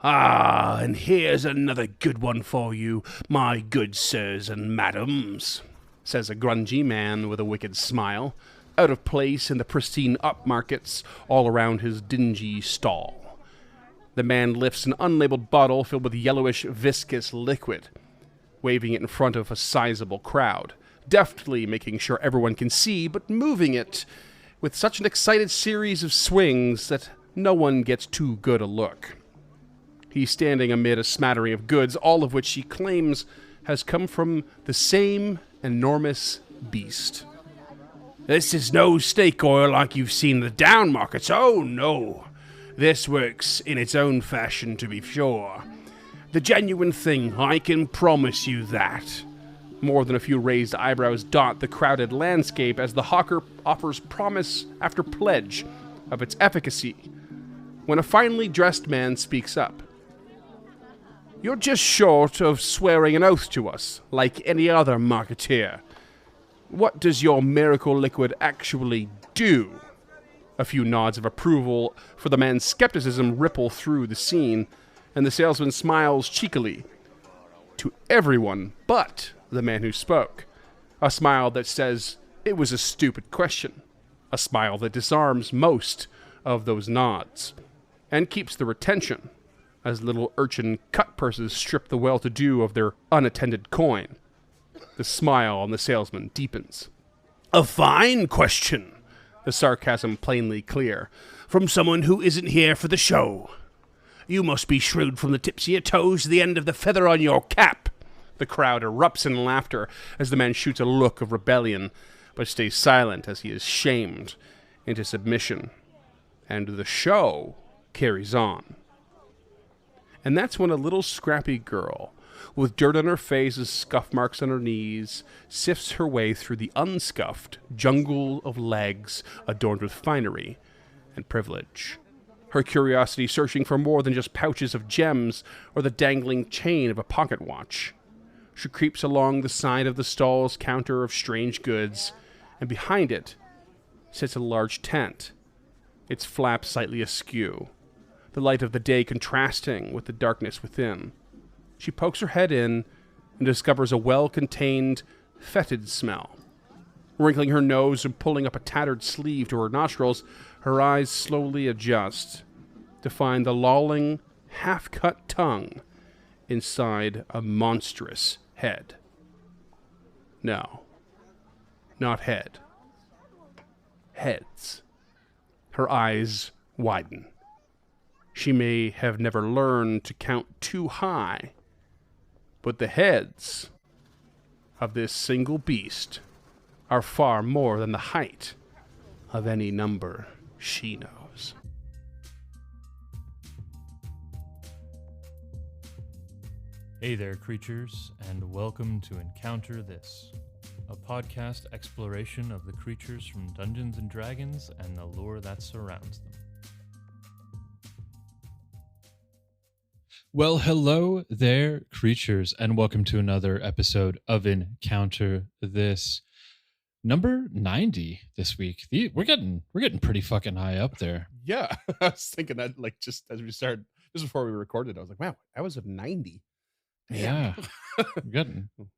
Ah, and here's another good one for you, my good sirs and madams, says a grungy man with a wicked smile, out of place in the pristine upmarkets all around his dingy stall. The man lifts an unlabeled bottle filled with yellowish, viscous liquid, waving it in front of a sizable crowd, deftly making sure everyone can see, but moving it with such an excited series of swings that no one gets too good a look. He's standing amid a smattering of goods, all of which he claims has come from the same enormous beast. This is no snake oil like you've seen in the down markets. Oh, no. This works in its own fashion, to be sure. The genuine thing, I can promise you that. More than a few raised eyebrows dot the crowded landscape as the hawker offers promise after pledge of its efficacy, when a finely dressed man speaks up. You're just short of swearing an oath to us, like any other marketeer. What does your miracle liquid actually do? A few nods of approval for the man's skepticism ripple through the scene, and the salesman smiles cheekily to everyone but the man who spoke. A smile that says it was a stupid question. A smile that disarms most of those nods, and keeps the retention, as little urchin cut purses strip the well-to-do of their unattended coin. The smile on the salesman deepens. A fine question, the sarcasm plainly clear, from someone who isn't here for the show. You must be shrewd from the tips of your toes to the end of the feather on your cap. The crowd erupts in laughter as the man shoots a look of rebellion, but stays silent as he is shamed into submission. And the show carries on. And that's when a little scrappy girl, with dirt on her face and scuff marks on her knees, sifts her way through the unscuffed jungle of legs adorned with finery and privilege. Her curiosity searching for more than just pouches of gems or the dangling chain of a pocket watch. She creeps along the side of the stall's counter of strange goods, and behind it sits a large tent, its flaps slightly askew, the light of the day contrasting with the darkness within. She pokes her head in and discovers a well-contained, fetid smell. Wrinkling her nose and pulling up a tattered sleeve to her nostrils, her eyes slowly adjust to find the lolling, half-cut tongue inside a monstrous head. No, not head. Heads. Her eyes widen. She may have never learned to count too high, but the heads of this single beast are far more than the height of any number she knows. Hey there, creatures, and welcome to Encounter This, a podcast exploration of the creatures from Dungeons & Dragons and the lore that surrounds them. Well, hello there, creatures, and welcome to another episode of Encounter This. Number 90 this week. We're getting pretty fucking high up there. Yeah, I was thinking that, like, just as we started, just before we recorded, I was like, wow, I was at 90. Damn. Yeah,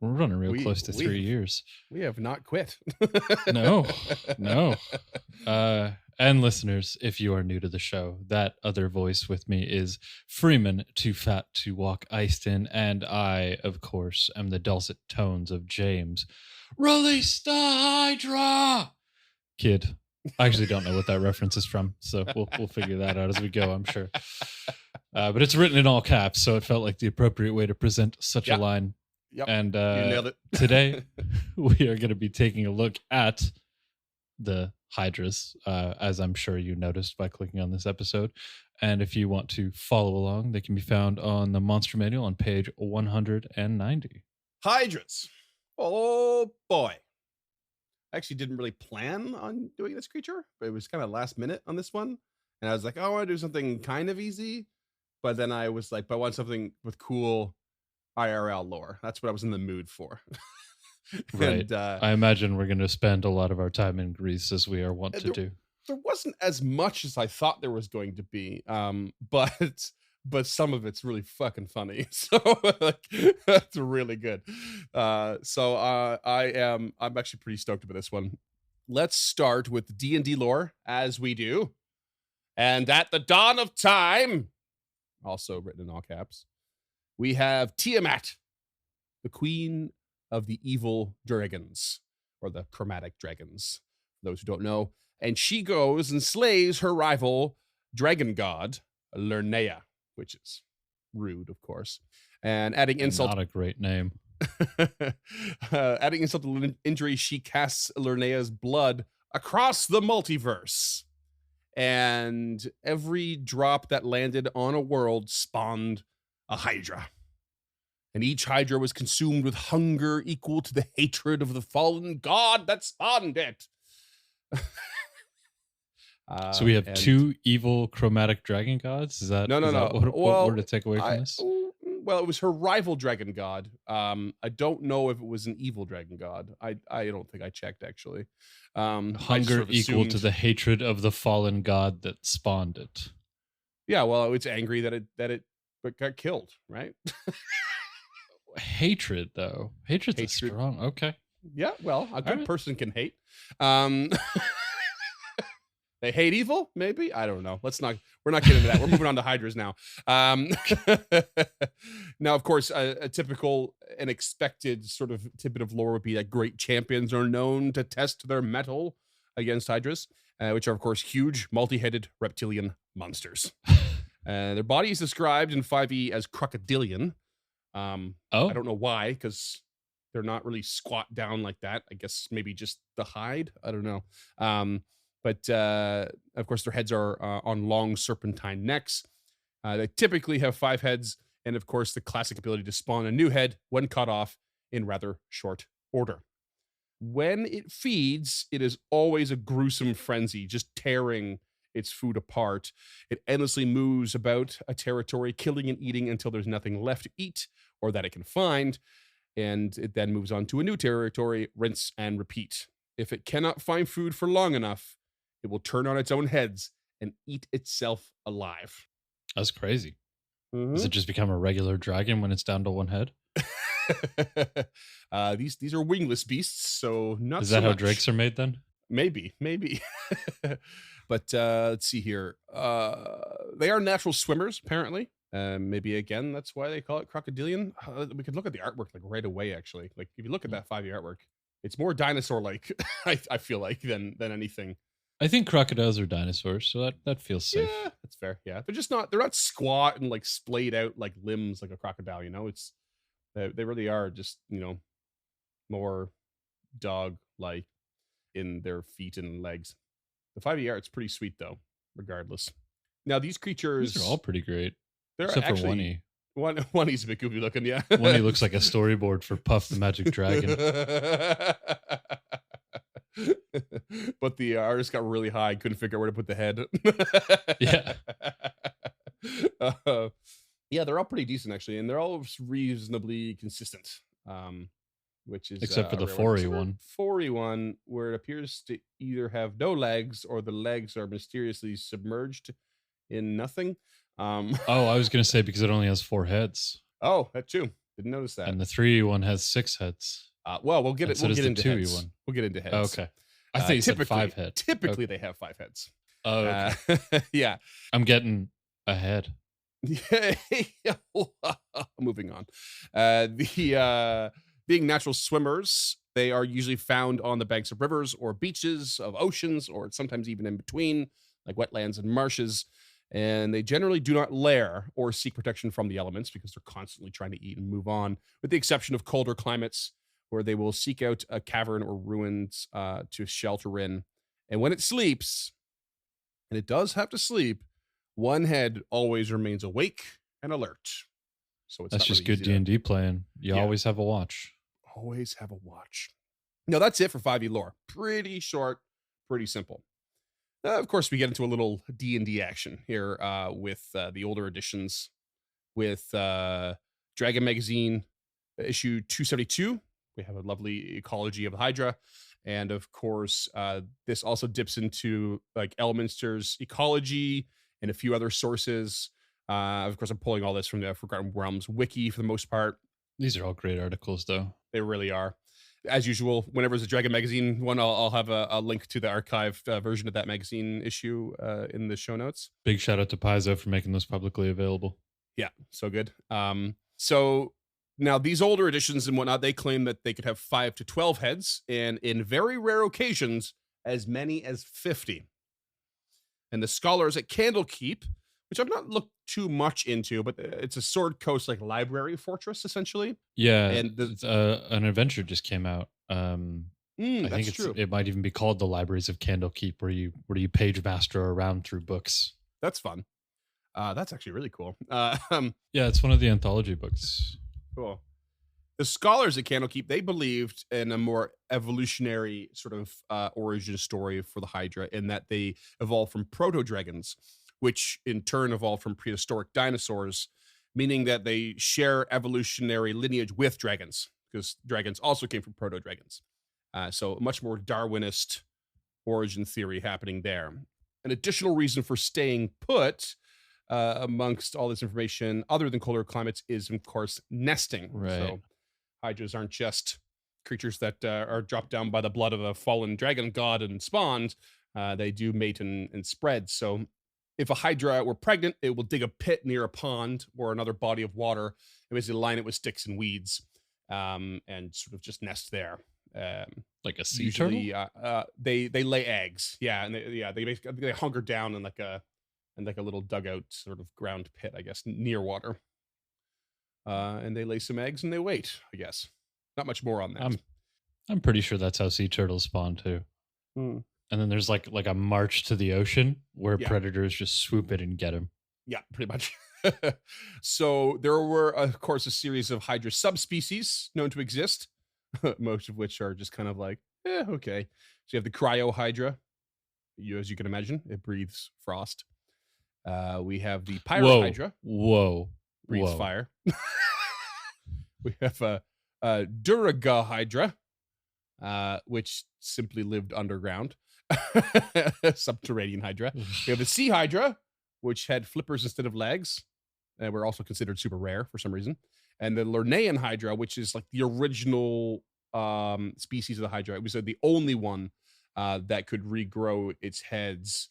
we're running real close to 3 years. We have not quit. No. And listeners, if you are new to the show, that other voice with me is Freeman, too fat to walk iced in, and I, of course, am the dulcet tones of James. Release the Hydra! Kid. I actually don't know what that reference is from, so we'll figure that out as we go, I'm sure. But it's written in all caps, so it felt like the appropriate way to present such a line. Yep. And you nailed it. Today, we are going to be taking a look at the Hydras, as I'm sure you noticed by clicking on this episode. And if you want to follow along, they can be found on the Monster Manual on page 190. Hydras. Oh, boy. I actually didn't really plan on doing this creature, but it was kind of last minute on this one. And I was like, oh, I want to do something kind of easy. But then I was like, but I want something with cool IRL lore. That's what I was in the mood for. Right. And, I imagine we're going to spend a lot of our time in Greece, as we are wont to do. There wasn't as much as I thought there was going to be. But but some of it's really fucking funny. So like, that's really good. I'm actually pretty stoked about this one. Let's start with D&D lore, as we do. And at the dawn of time, also written in all caps, we have Tiamat, the queen of the evil dragons, or the chromatic dragons, for those who don't know. And she goes and slays her rival dragon god, Lernea, which is rude, of course. And adding insult... Not a great name. Adding insult to injury, she casts Lernea's blood across the multiverse. And every drop that landed on a world spawned a Hydra. And each Hydra was consumed with hunger equal to the hatred of the fallen god that spawned it. So we have two evil chromatic dragon gods? Is that, no. What were to take away from this? Well, it was her rival dragon god. I don't know if it was an evil dragon god. I don't think I checked, actually. Hunger equal to the hatred of the fallen god that spawned it. Yeah, well, it's angry that it got killed, right? Hatred, though. Hatred's strong. Okay. Yeah, well, a good person can hate. They hate evil, maybe? I don't know. We're not getting into that. We're moving on to Hydras now. Now, of course, a typical and expected sort of tidbit of lore would be that great champions are known to test their mettle against Hydras, which are, of course, huge, multi-headed reptilian monsters. Their body is described in 5e as crocodilian. I don't know why, because they're not really squat down like that. I guess maybe just the hide. I don't know. But of course, their heads are on long serpentine necks. They typically have 5 heads, and of course, the classic ability to spawn a new head when cut off in rather short order. When it feeds, it is always a gruesome frenzy, just tearing its food apart. It endlessly moves about a territory, killing and eating until there's nothing left to eat or that it can find, and it then moves on to a new territory, rinse and repeat. If it cannot find food for long enough, it will turn on its own heads and eat itself alive. That's crazy. Mm-hmm. Does it just become a regular dragon when it's down to one head? These are wingless beasts, so not. Is that so how much. drakes are made then? Maybe. But let's see here. They are natural swimmers, apparently. Maybe again, that's why they call it crocodilian. We could look at the artwork like right away. Actually, like if you look at that 5e artwork, it's more dinosaur-like. I feel like than anything. I think crocodiles are dinosaurs, so that feels safe. Yeah, that's fair. Yeah, they're not squat and like splayed out like limbs like a crocodile. It's they really are just more dog-like in their feet and legs. The 5e art's pretty sweet though, regardless. Now these creatures, these are all pretty great, they're except actually, for One-E. One-E's a bit goofy looking, yeah. One-E looks like a storyboard for Puff the Magic Dragon. But the artist got really high, couldn't figure out where to put the head. Yeah. Yeah, they're all pretty decent actually, and they're all reasonably consistent. Which is except for the 4E one. 4E one, where it appears to either have no legs or the legs are mysteriously submerged in nothing. I was gonna say because it only has 4 heads. Oh, that too. Didn't notice that. And the 3E one has 6 heads. Well, we'll get into heads. One. We'll get into heads. Oh, okay. I think you said 5 heads. Typically, they have 5 heads. Oh, okay. Yeah. I'm getting ahead. Moving on. Being natural swimmers, they are usually found on the banks of rivers or beaches of oceans, or sometimes even in between, like wetlands and marshes. And they generally do not lair or seek protection from the elements because they're constantly trying to eat and move on, with the exception of colder climates where they will seek out a cavern or ruins to shelter in. And when it sleeps, and it does have to sleep, one head always remains awake and alert. So it's that's just good D&D playing. You always have a watch. Always have a watch. No, that's it for 5e lore. Pretty short, pretty simple. Of course, we get into a little D&D action here with the older editions, with Dragon Magazine issue 272. We have a lovely ecology of the Hydra. And of course, this also dips into like Elminster's ecology and a few other sources Of course, I'm pulling all this from the Forgotten Realms wiki for the most part. These are all great articles, though. They really are. As usual, whenever there's a Dragon magazine one, I'll have a link to the archived version of that magazine issue in the show notes. Big shout out to Paizo for making those publicly available. Yeah, so good. So now these older editions and whatnot, they claim that they could have 5 to 12 heads, and in very rare occasions, as many as 50. And the scholars at Candlekeep, which I've not looked too much into, but it's a Sword Coast like library fortress essentially. Yeah, and an adventure just came out. I think true. It might even be called the Libraries of Candlekeep, where you page master around through books. That's fun. That's actually really cool. Yeah, it's one of the anthology books. Cool. The scholars at Candlekeep, they believed in a more evolutionary sort of origin story for the Hydra, in that they evolved from proto-dragons, which in turn evolved from prehistoric dinosaurs, meaning that they share evolutionary lineage with dragons, because dragons also came from proto-dragons. So a much more Darwinist origin theory happening there. An additional reason for staying put amongst all this information, other than colder climates, is, of course, nesting. Right. So Hydras aren't just creatures that are dropped down by the blood of a fallen dragon god and spawned. They do mate and spread. So if a Hydra were pregnant, it will dig a pit near a pond or another body of water and basically line it with sticks and weeds, and sort of just nest there. Like a sea usually, turtle? They lay eggs. Yeah, and they hunker down in like a little dugout sort of ground pit, I guess, near water. And they lay some eggs and they wait, I guess. Not much more on that. I'm pretty sure that's how sea turtles spawn too. Mm. And then there's like a march to the ocean where predators just swoop in and get them. Yeah, pretty much. So there were, of course, a series of Hydra subspecies known to exist, most of which are just kind of like, okay. So you have the Cryo Hydra. As you can imagine, it breathes frost. We have the Pirate Hydra. Breathes fire. We have a Duraga Hydra, which simply lived underground. Subterranean Hydra. We have the Sea Hydra, which had flippers instead of legs, and were also considered super rare for some reason. And the Lernaean Hydra, which is like the original species of the Hydra. It was the only one that could regrow its heads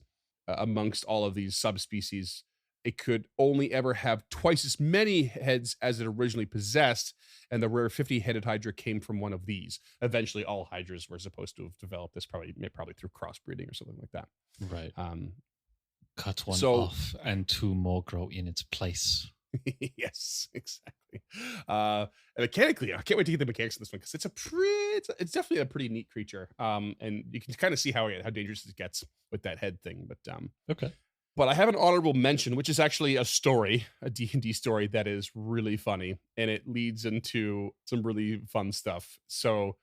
amongst all of these subspecies. It could only ever have twice as many heads as it originally possessed, and the rare 50-headed Hydra came from one of these. Eventually, all Hydras were supposed to have developed this, probably through crossbreeding or something like that. Right. Cut one off, and 2 more grow in its place. Yes, exactly. Mechanically, I can't wait to get the mechanics of this one, because it's definitely a pretty neat creature. And you can kind of see how dangerous it gets with that head thing. But okay. But I have an honorable mention, which is actually a story, a D&D story that is really funny, and it leads into some really fun stuff. So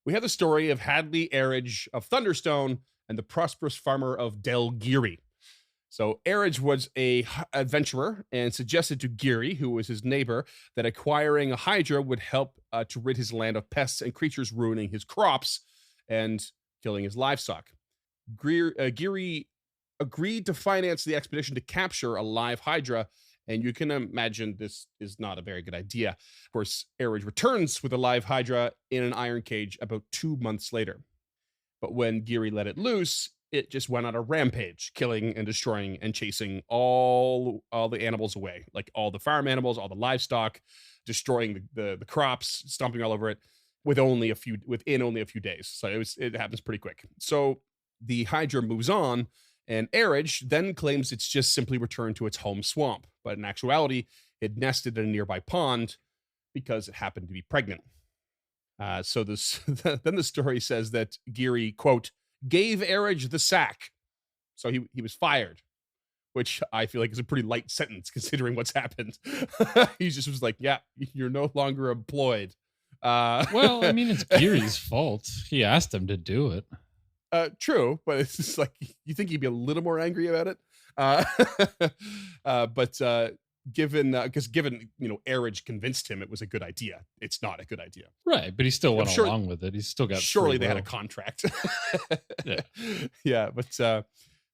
we have the story of Hadley Erridge of Thunderstone and the prosperous farmer of Del Geary. So Erridge was a adventurer and suggested to Geary, who was his neighbor, that acquiring a Hydra would help to rid his land of pests and creatures ruining his crops and killing his livestock. Geary agreed to finance the expedition to capture a live Hydra, and you can imagine this is not a very good idea. Of course, Erridge returns with a live Hydra in an iron cage about 2 months later. But when Geary let it loose, it just went on a rampage, killing and destroying and chasing all the animals away, like all the farm animals, all the livestock, destroying the crops, stomping all over it within only a few days. So it happens pretty quick. So the Hydra moves on, and Erridge then claims it's just simply returned to its home swamp. But in actuality, it nested in a nearby pond because it happened to be pregnant. So then the story says that Geary, quote, gave Erridge the sack. So he was fired, which I feel like is a pretty light sentence considering what's happened. He just was like, yeah, you're no longer employed. Well, I mean, it's Geary's fault. He asked him to do it. True, but it's just like, you think he'd be a little more angry about it. But given Erridge convinced him it was a good idea, it's not a good idea. Right, but he still went along with it. He's still got surely they had a contract. Yeah. Yeah, but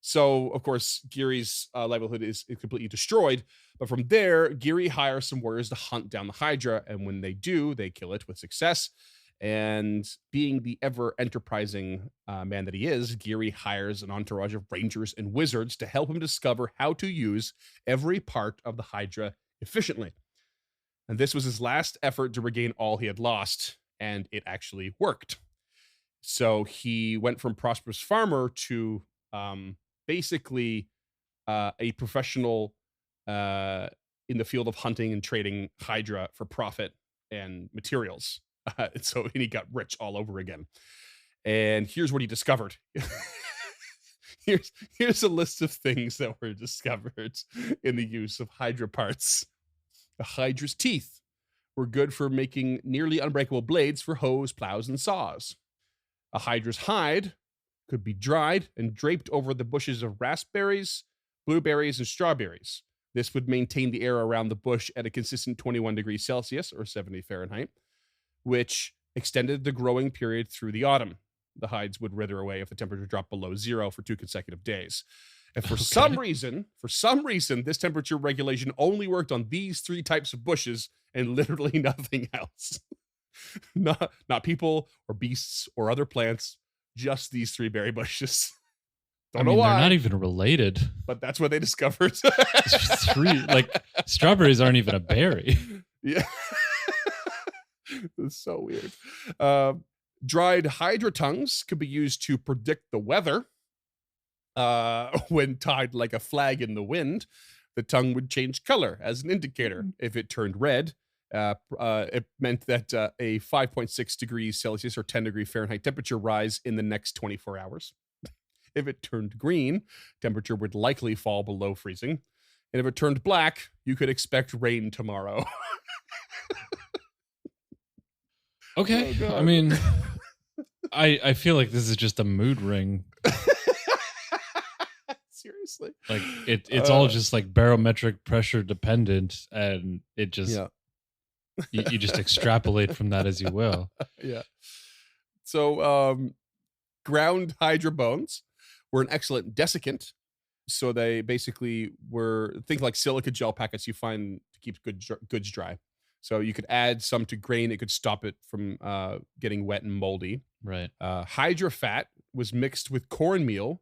So, of course, Geary's livelihood is completely destroyed. But from there, Geary hires some warriors to hunt down the Hydra. And when they do, they kill it with success. And being the ever enterprising man that he is, Geary hires an entourage of rangers and wizards to help him discover how to use every part of the Hydra efficiently. And this was his last effort to regain all he had lost. And it actually worked. So he went from prosperous farmer to basically a professional in the field of hunting and trading Hydra for profit and materials. And he got rich all over again. And here's what he discovered. here's a list of things that were discovered in the use of Hydra parts. The Hydra's teeth were good for making nearly unbreakable blades for hoes, plows, and saws. A Hydra's hide could be dried and draped over the bushes of raspberries, blueberries, and strawberries. This would maintain the air around the bush at a consistent 21 degrees Celsius or 70 Fahrenheit, which extended the growing period through the autumn. The hides would wither away if the temperature dropped below 0 for 2 consecutive days. And for some reason, this temperature regulation only worked on these 3 types of bushes and literally nothing else. not people or beasts or other plants, just these 3 berry bushes. Don't know why. They're not even related. But that's what they discovered. 3, like strawberries aren't even a berry. Yeah. It's so weird. Dried Hydra tongues could be used to predict the weather. When tied like a flag in the wind, the tongue would change color as an indicator. If it turned red, it meant that a 5.6 degrees Celsius or 10 degree Fahrenheit temperature rise in the next 24 hours. If it turned green, temperature would likely fall below freezing. And if it turned black, you could expect rain tomorrow. Okay. Oh, I mean, I feel like this is just a mood ring. Seriously. Like it's all just like barometric pressure dependent, and it just you just extrapolate from that as you will. Yeah. So ground Hydra bones were an excellent desiccant. So they basically were things like silica gel packets you find to keep goods dry. So you could add some to grain. It could stop it from getting wet and moldy. Right. Hydra fat was mixed with cornmeal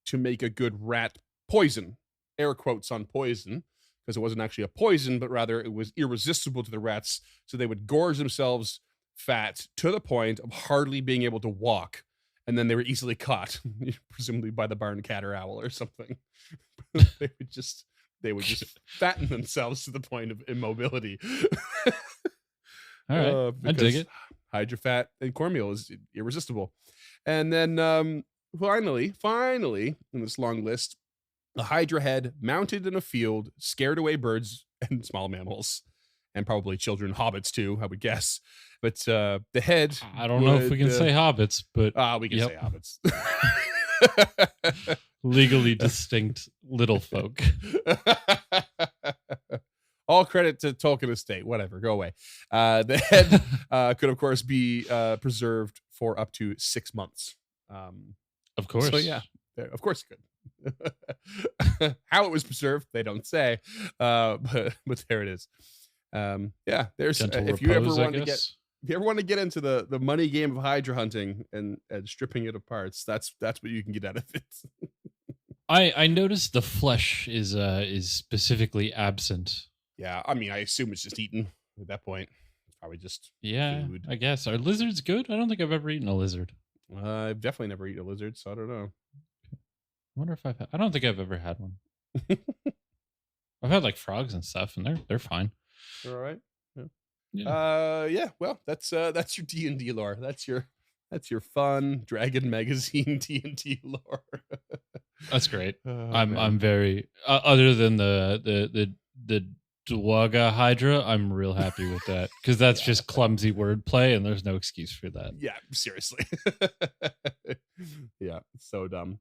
to make a good rat poison. Air quotes on poison, because it wasn't actually a poison, but rather it was irresistible to the rats. So they would gorge themselves fat to the point of hardly being able to walk. And then they were easily caught, presumably by the barn cat or owl or something. They would just fatten themselves to the point of immobility. All right, I dig it. Hydra fat and cornmeal is irresistible. And then finally, in this long list, a Hydra head mounted in a field scared away birds and small mammals, and probably children, hobbits too, I would guess. But the head, I don't know if we can say hobbits, but we can say hobbits. Legally distinct little folk. All credit to Tolkien estate. Whatever, go away. The head could, of course, be preserved for up to 6 months. Of course. So yeah, of course it could. How it was preserved, they don't say. But there it is. Yeah, there's if you ever want to get into the money game of Hydra hunting and stripping it apart, that's what you can get out of it. I noticed the flesh is specifically absent. Yeah, I mean, I assume it's just eaten at that point. It's probably just food. I guess. Are lizards good? I don't think I've ever eaten a lizard. I've definitely never eaten a lizard, so I don't know. I wonder if I don't think I've ever had one. I've had like frogs and stuff, and they're fine. All right. Yeah. Well, that's your D&D lore. That's your fun Dragon Magazine D&D lore. That's great. I'm very other than the Dwaga Hydra, I'm real happy with that, because that's just clumsy wordplay, and there's no excuse for that. Yeah, seriously. Yeah, so dumb.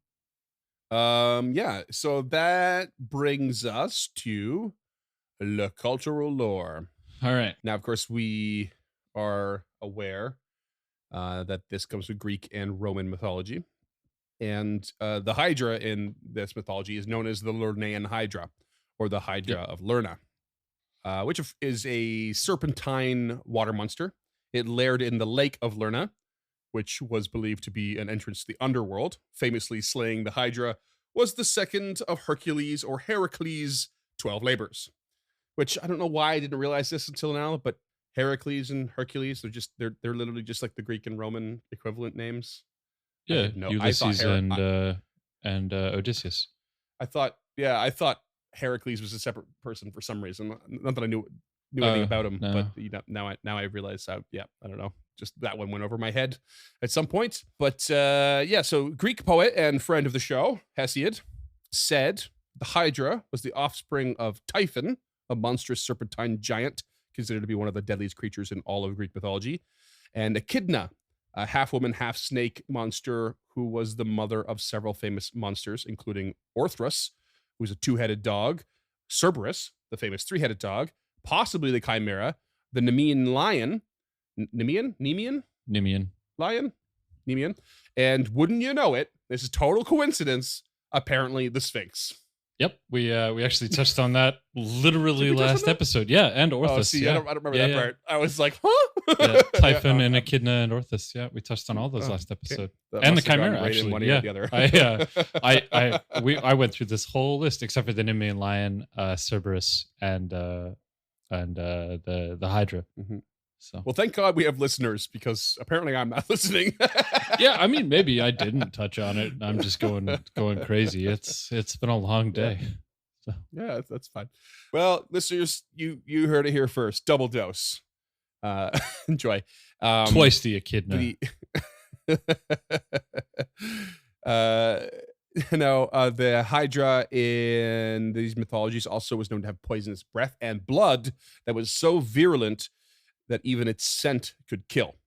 Yeah, so that brings us to the cultural lore. All right. Now, of course, we are aware that this comes from Greek and Roman mythology. And the Hydra in this mythology is known as the Lernaean Hydra, or the Hydra of Lerna, which is a serpentine water monster. It laired in the Lake of Lerna, which was believed to be an entrance to the underworld. Famously slaying the Hydra was the second of Hercules or Heracles' 12 labors, which I don't know why I didn't realize this until now, but Heracles and Hercules, they're literally just like the Greek and Roman equivalent names. Yeah, Ulysses and Odysseus. I thought Heracles was a separate person for some reason. Not that I knew anything about him, no. but now I realize how. Yeah, I don't know. Just that one went over my head at some point. But so Greek poet and friend of the show, Hesiod, said the Hydra was the offspring of Typhon, a monstrous serpentine giant considered to be one of the deadliest creatures in all of Greek mythology, and Echidna, a half-woman, half-snake monster who was the mother of several famous monsters, including Orthrus, who's a two-headed dog, Cerberus, the famous three-headed dog, possibly the Chimera, the Nemean lion, Nemean lion, and wouldn't you know it, this is total coincidence, apparently the Sphinx. Yep, we actually touched on that literally last episode. Yeah, and Orthus. Oh, see, yeah. I don't remember that part. I was like, huh? Yeah, Typhon and Echidna and Orthus. Yeah, we touched on all those last episode. Okay. And the Chimera, actually. One yeah, the other. I went through this whole list except for the Nemean lion, Cerberus, and the Hydra. Mm-hmm. So, well, thank God we have listeners, because apparently I'm not listening. Yeah, I mean, maybe I didn't touch on it. I'm just going crazy. It's been a long day. So. Yeah, that's fine. Well, listeners, you heard it here first. Double dose. Enjoy. Twice the Echidna. The Hydra in these mythologies also was known to have poisonous breath and blood that was so virulent that even its scent could kill.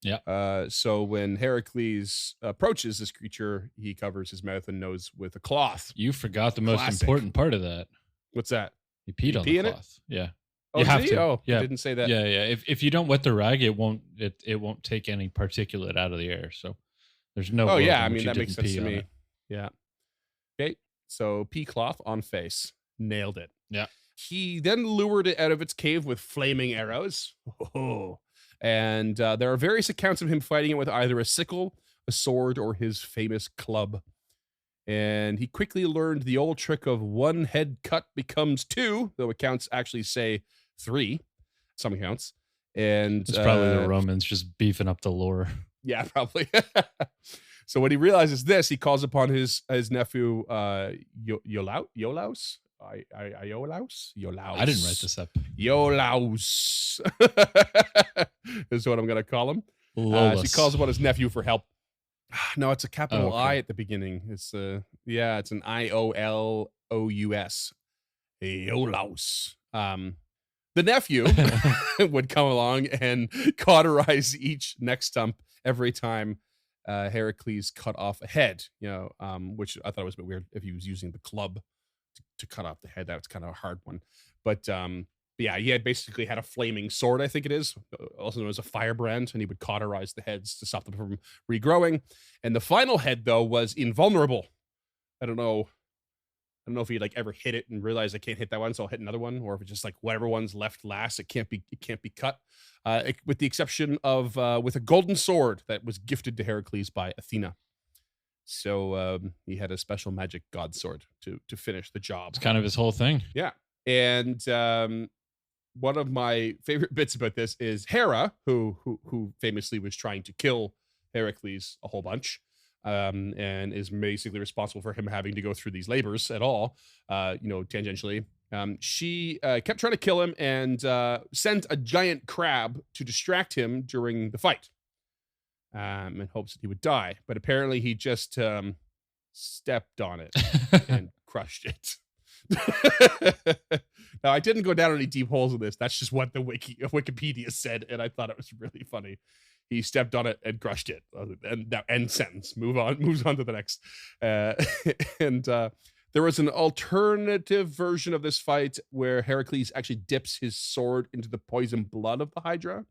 Yeah. So when Heracles approaches this creature, he covers his mouth and nose with a cloth. You forgot the most important part of that. What's that? You peed on the cloth. Yeah. Oh, you have to. Oh, yeah. I didn't say that. Yeah. If you don't wet the rag, it won't take any particulate out of the air. So there's no. Oh yeah, I mean that makes sense to me. Yeah. Okay. So pea cloth on face. Nailed it. Yeah. He then lured it out of its cave with flaming arrows. Oh. And there are various accounts of him fighting it with either a sickle, a sword, or his famous club. And he quickly learned the old trick of one head cut becomes two, though accounts actually say three, some accounts. And it's probably the Romans just beefing up the lore. Yeah, probably. So when he realizes this, he calls upon his nephew Iolaus. Iolaus? I didn't write this up. Iolaus is what I'm going to call him. So he calls upon his nephew for help. No, it's a capital I at the beginning. It's it's an Iolous. Iolaus. The nephew would come along and cauterize each neck stump every time Heracles cut off a head, which I thought was a bit weird if he was using the club to cut off the head. That was kind of a hard one. But yeah, he had basically had a flaming sword, I think it is, also known as a firebrand, and he would cauterize the heads to stop them from regrowing. And the final head, though, was invulnerable. I don't know if he ever hit it and realized I can't hit that one, so I'll hit another one, or if it's just whatever one's left last, it can't be cut. With the exception of with a golden sword that was gifted to Heracles by Athena. So he had a special magic god sword to finish the job. It's kind of his whole thing. Yeah. And one of my favorite bits about this is Hera, who famously was trying to kill Heracles a whole bunch, and is basically responsible for him having to go through these labors at all, tangentially. She kept trying to kill him and sent a giant crab to distract him during the fight, in hopes that he would die. But apparently he just stepped on it and crushed it. Now, I didn't go down any deep holes in this. That's just what the Wikipedia said, and I thought it was really funny. He stepped on it and crushed it. And that end sentence. Moves on to the next. And there was an alternative version of this fight where Heracles actually dips his sword into the poison blood of the Hydra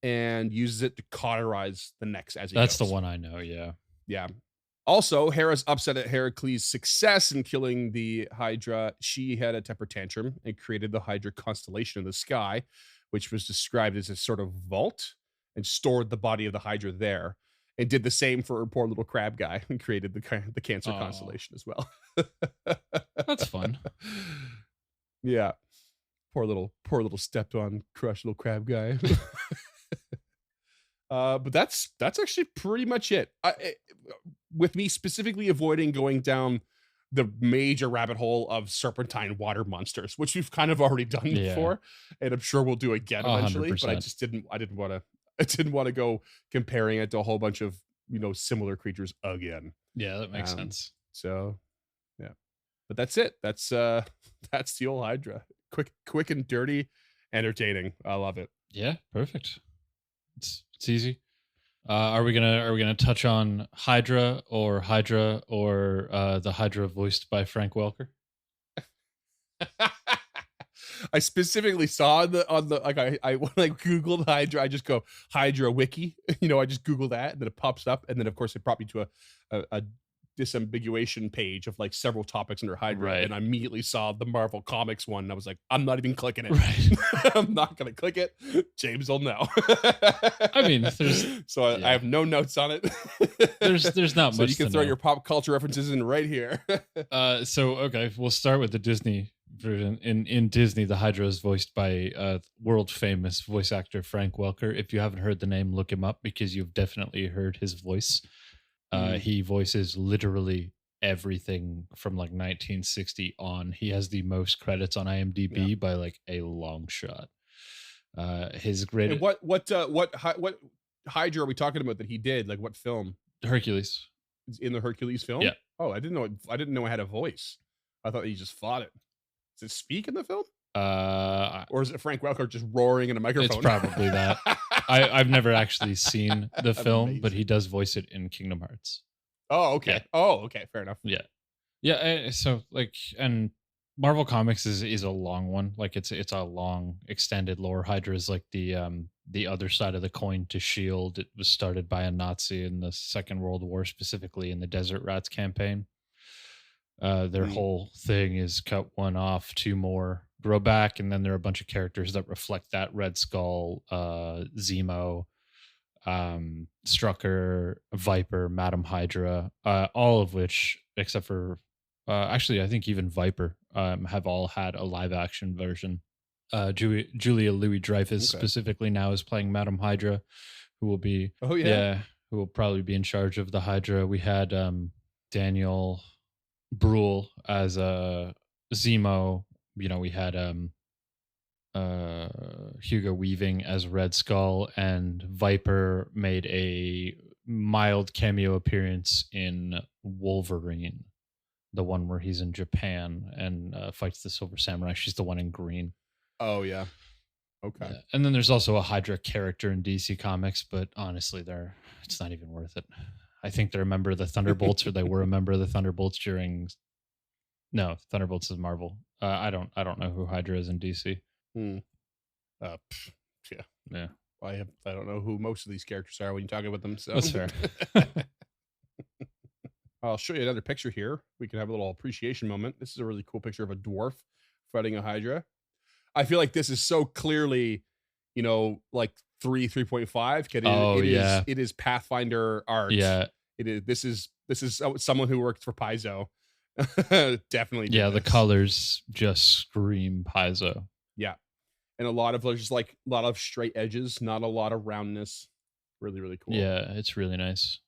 and uses it to cauterize the necks as he goes. That's the one I know, yeah. Yeah. Also, Hera's upset at Heracles' success in killing the Hydra. She had a temper tantrum and created the Hydra constellation in the sky, which was described as a sort of vault, and stored the body of the Hydra there. And did the same for her poor little crab guy and created the Cancer constellation as well. That's fun. Yeah. Poor little stepped on crushed little crab guy. But that's actually pretty much it. With me specifically avoiding going down the major rabbit hole of serpentine water monsters, which we've kind of already done before, and I'm sure we'll do again eventually. 100%. But I didn't want to go comparing it to a whole bunch of similar creatures again. Yeah, that makes sense. So, yeah, but that's it. That's the old Hydra. Quick and dirty, entertaining. I love it. Yeah, perfect. It's easy. Are we gonna touch on Hydra or the Hydra voiced by Frank Welker? I specifically saw when I googled Hydra, I just go Hydra wiki. I just Google that, and then it pops up, and then of course it brought me to a disambiguation page of like several topics under Hydra, right. And I immediately saw the Marvel Comics one, and I was like, I'm not even clicking it. Right. I'm not gonna click it. James will know. I mean, I have no notes on it. there's not so much. You can throw your pop culture references in right here. So okay, we'll start with the Disney version. In Disney, the Hydra is voiced by world famous voice actor Frank Welker. If you haven't heard the name, look him up because you've definitely heard his voice. He voices literally everything from like 1960 on. He has the most credits on IMDb by like a long shot. His great. And what Hydra are we talking about that he did? Like what film? Hercules. In the Hercules film? Yeah. Oh, I didn't know it had a voice. I thought he just fought it. Does it speak in the film? Or is it Frank Welker just roaring in a microphone? It's probably that. I've never actually seen the film, Amazing. but he does voice it in Kingdom Hearts. Oh, okay. Yeah. Oh, okay. Fair enough. Yeah. So like, and Marvel Comics is a long one. Like it's a long extended lore. Hydra is like the other side of the coin to Shield. It was started by a Nazi in the Second World War, specifically in the Desert Rats campaign. Their whole thing is cut one off, two more, grow back, and then there are a bunch of characters that reflect that: Red Skull, Zemo, Strucker, Viper, Madam Hydra, all of which, except for actually I think even Viper, have all had a live action version. Julia Louis-Dreyfus specifically now is playing Madam Hydra, who will be who will probably be in charge of the Hydra. We had Daniel Bruhl as Zemo. We had Hugo Weaving as Red Skull, and Viper made a mild cameo appearance in Wolverine, the one where he's in Japan and fights the Silver Samurai. She's the one in green. Oh yeah. Okay. Yeah. And then there's also a Hydra character in DC Comics, but honestly, it's not even worth it. I think they're a member of the Thunderbolts, or they were a member of the Thunderbolts during. No, Thunderbolts is Marvel. I don't know who Hydra is in DC. Yeah. I don't know who most of these characters are when you talk about them. So that's fair. I'll show you another picture here. We can have a little appreciation moment. This is a really cool picture of a dwarf fighting a Hydra. I feel like this is so clearly, like 3.5. It is Pathfinder art. Yeah. It is. This is someone who worked for Paizo. Definitely. Yeah. The colors just scream Paizo. Yeah. And a lot of straight edges, not a lot of roundness. Really, really cool. Yeah. It's really nice.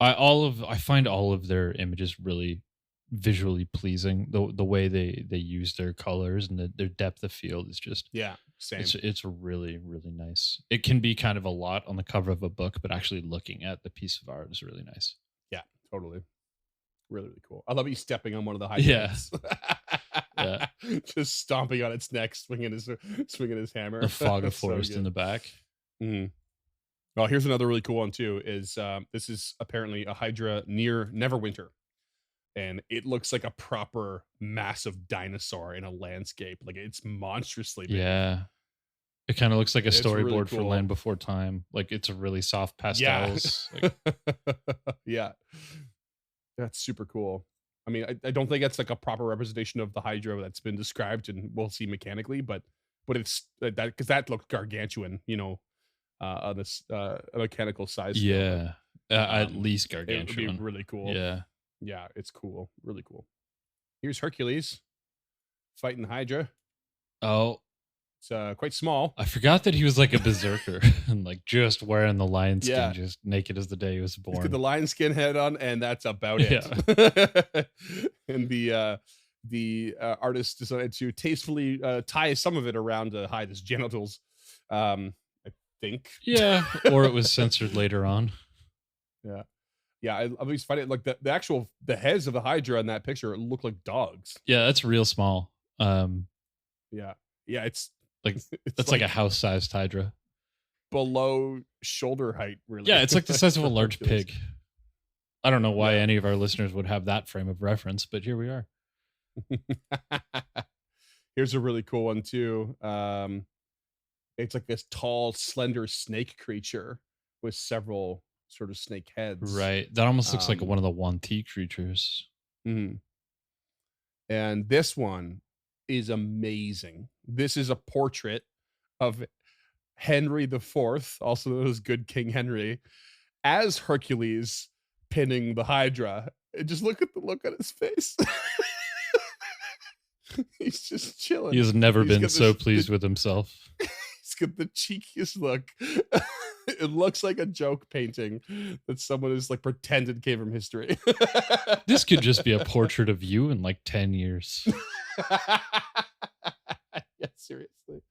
I find all of their images really visually pleasing. The way they use their colors and their depth of field is just same. It's really, really nice. It can be kind of a lot on the cover of a book, but actually looking at the piece of art is really nice. Yeah, totally. Really, really cool. I love you stepping on one of the Hydras. Yeah. Just stomping on its neck, swinging his hammer. The fog of forest in the back. Mm-hmm. Well, here's another really cool one too. This is apparently a Hydra near Neverwinter, and it looks like a proper massive dinosaur in a landscape. Like it's monstrously big. Yeah, it kind of looks like a storyboard really for cool. Land Before Time. Like it's a really soft pastels. Yeah. Like, yeah. That's super cool. I mean, I don't think that's like a proper representation of the Hydra that's been described, and we'll see mechanically, but it's that because that looked gargantuan, on this mechanical size scale. Yeah, at least It would be gargantuan. really cool. Yeah. Yeah, it's cool, really cool. Here's Hercules fighting the Hydra. Oh, It's quite small. I forgot that he was like a berserker and like just wearing the lion skin, Yeah. just naked as the day he was He's born. got the lion skin head on, and that's about it. Yeah. And the artist decided to tastefully tie some of it around to hide his genitals. I think. Yeah, or it was censored later on. Yeah. Yeah, I always find it like the heads of the Hydra in that picture look like dogs. Yeah, that's real small. Yeah. Yeah, it's like it's that's like a house-sized Hydra. Below shoulder height, really. Yeah, it's like the size of a large Hercules. pig. I don't know why any of our listeners would have that frame of reference, but here we are. Here's a really cool one too. It's like this tall, slender snake creature with several sort of snake heads. Right. That almost looks like one of the Wanti creatures. Mm-hmm. And this one is amazing. This is a portrait of Henry IV, also known as Good King Henry, as Hercules pinning the Hydra. And just look at the look on his face. He's just chilling. He has never been so pleased with himself. He's got the cheekiest look. It looks like a joke painting that someone has like pretended came from history. This could just be a portrait of you in like 10 years. Yeah, seriously.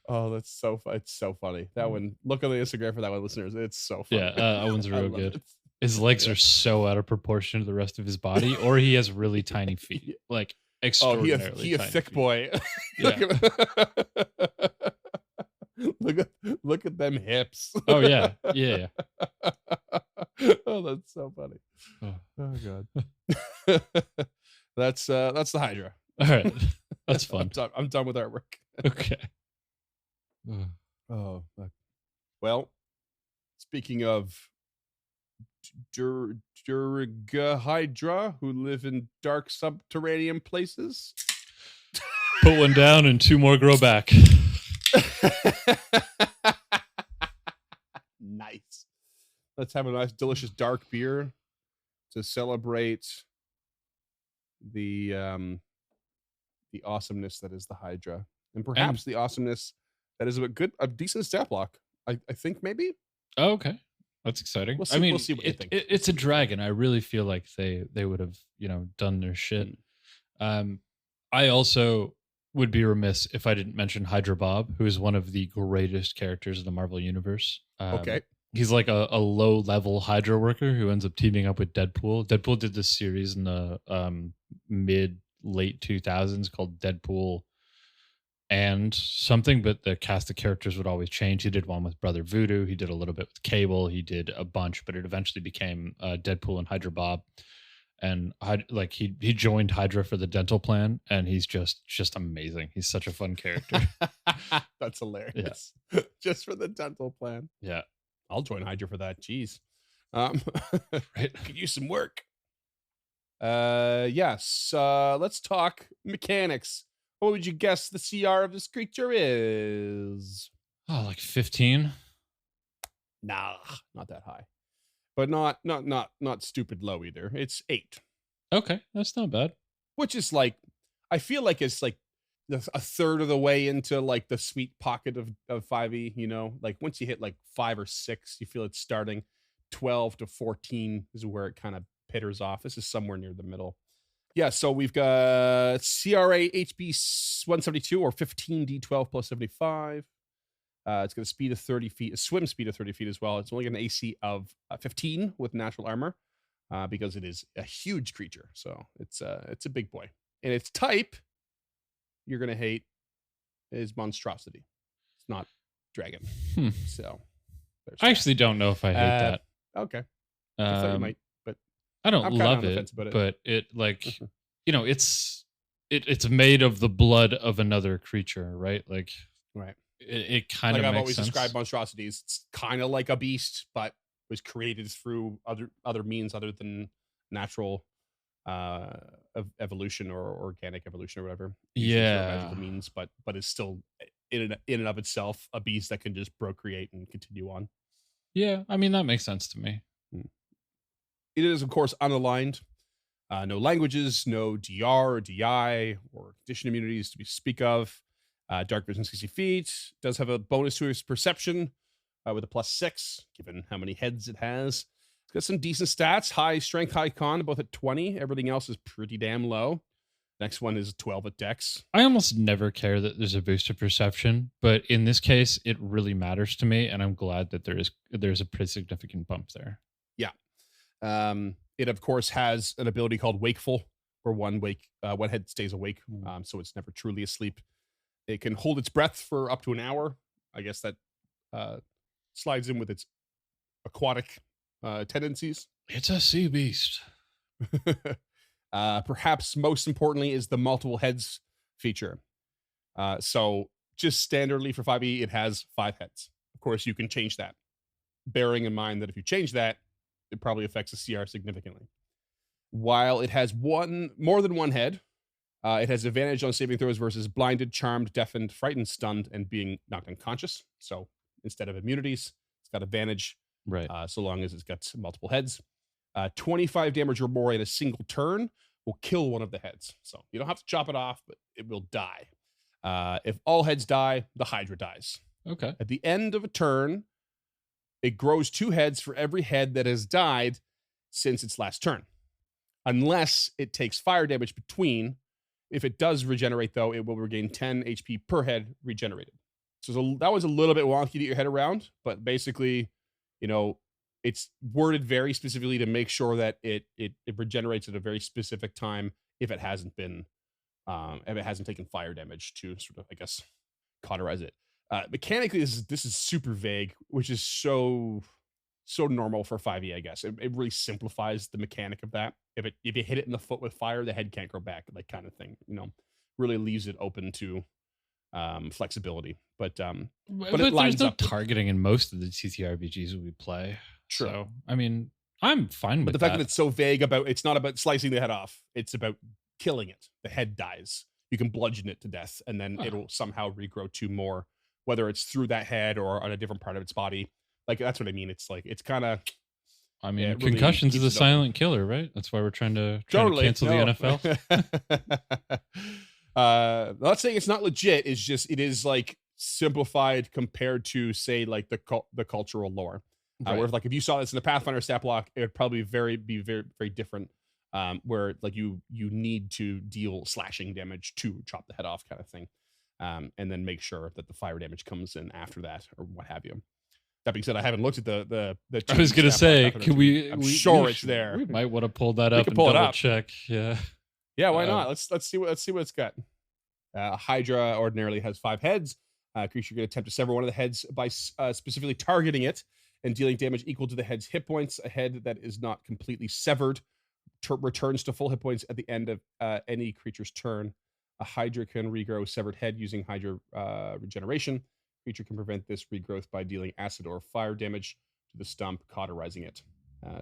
Oh, that's so fun. It's so funny. That one. Look on the Instagram for that one, listeners. It's so funny. Yeah, that one's real good. It. His legs are so out of proportion to the rest of his body, or he has really tiny feet. Like extraordinarily he a thick feet. boy. Yeah. Look at them hips. Oh yeah. Yeah. Oh, that's so funny. Oh god. That's the Hydra. All right. That's fun. I'm done with artwork. Okay. Oh, well, speaking of Durga Hydra who live in dark subterranean places. Put one down and two more grow back. Nice. Let's have a nice, delicious dark beer to celebrate the awesomeness that is the Hydra, and perhaps the awesomeness that is a decent stat block. I think maybe. Oh, okay, that's exciting. We'll see, I mean, we'll see what you think. It's a dragon. I really feel like they would have done their shit. I also would be remiss if I didn't mention Hydra Bob, who is one of the greatest characters in the Marvel universe. Okay. He's like a low-level Hydra worker who ends up teaming up with Deadpool. Deadpool did this series in the mid-late 2000s called Deadpool and something, but the cast of characters would always change. He did one with Brother Voodoo. He did a little bit with Cable. He did a bunch, but it eventually became Deadpool and Hydra Bob. And he joined Hydra for the dental plan, and he's just amazing. He's such a fun character. That's hilarious. Yeah. Just for the dental plan. Yeah. I'll join Hydra for that. Jeez. Right. Could use some work. Yes. Let's talk mechanics. What would you guess the CR of this creature is? Oh, like 15? Nah, not that high. But not stupid low either. It's 8. Okay, that's not bad. Which is like, I feel like it's like a third of the way into like the sweet pocket of 5e, like once you hit like 5 or 6, you feel it's starting. 12 to 14 is where it kind of pitters off. This is somewhere near the middle. Yeah, so we've got CRA HB 172 or 15d12 plus 75. It's got a speed of 30 feet, a swim speed of 30 feet as well. It's only got an AC of 15 with natural armor because it is a huge creature. So it's a big boy. And its type, you're going to hate, is monstrosity. It's not dragon. So I actually don't know if I hate that. Okay. I thought you might, but I don't love it, but it like, it's made of the blood of another creature, right? Like, right. It kind of like I've makes always sense. described monstrosities. It's kind of like a beast, but was created through other means other than natural of evolution or organic evolution or whatever. Yeah. Magical means, but is still in and of itself a beast that can just procreate and continue on. Yeah, I mean, that makes sense to me. It is, of course, unaligned. No languages, no DR or DI or condition immunities to speak of. Dark vision 60 feet. Does have a bonus to his perception with a +6, given how many heads it has. It's got some decent stats. High strength, high con, both at 20. Everything else is pretty damn low. Next one is 12 at dex. I almost never care that there's a boost of perception, but in this case, it really matters to me, and I'm glad that there's a pretty significant bump there. Yeah. It, of course, has an ability called Wakeful, where one head stays awake, so it's never truly asleep. It can hold its breath for up to an hour. I guess that slides in with its aquatic tendencies. It's a sea beast. Perhaps most importantly is the multiple heads feature. So just standardly for 5e, it has 5 heads. Of course, you can change that, bearing in mind that if you change that, it probably affects the CR significantly. While it has more than one head, it has advantage on saving throws versus blinded, charmed, deafened, frightened, stunned, and being knocked unconscious. So instead of immunities, it's got advantage. Right. So long as it's got multiple heads. 25 damage or more in a single turn will kill one of the heads. So you don't have to chop it off, but it will die. If all heads die, the Hydra dies. Okay. At the end of a turn, it grows 2 heads for every head that has died since its last turn. Unless it takes fire damage between. If it does regenerate, though, it will regain 10 HP per head regenerated. So that was a little bit wonky to get your head around, but basically, it's worded very specifically to make sure that it regenerates at a very specific time if it hasn't taken fire damage to sort of, I guess, cauterize it. Mechanically, this is super vague, which is so normal for 5e, I guess. It really simplifies the mechanic of that. If you hit it in the foot with fire, the head can't grow back, like kind of thing. Really leaves it open to flexibility. But it lines there's no up targeting in most of the TTRPGs we play. True. So, I mean, I'm fine with But the fact that it's so vague it's not about slicing the head off. It's about killing it. The head dies. You can bludgeon it to death, and then it'll somehow regrow 2 more, whether it's through that head or on a different part of its body. Like, that's what I mean. It's like, it's kind of... I mean, concussions is a silent killer, right? That's why we're trying to cancel the NFL. I'm not saying it's not legit. It's just, it is like simplified compared to, say, like the cultural lore. Right. Where if you saw this in the Pathfinder stat block, it would probably be very, very different. Where like you need to deal slashing damage to chop the head off, kind of thing, and then make sure that the fire damage comes in after that or what have you. That being said, I haven't looked at the I was going to say, can we? I'm sure it's there. We might want to pull that up and pull double check. Yeah. Yeah, why not? Let's see what it's got. Hydra ordinarily has 5 heads. Creature can attempt to sever one of the heads by specifically targeting it and dealing damage equal to the head's hit points. A head that is not completely severed returns to full hit points at the end of any creature's turn. A Hydra can regrow severed head using Hydra regeneration. Creature can prevent this regrowth by dealing acid or fire damage to the stump, cauterizing it.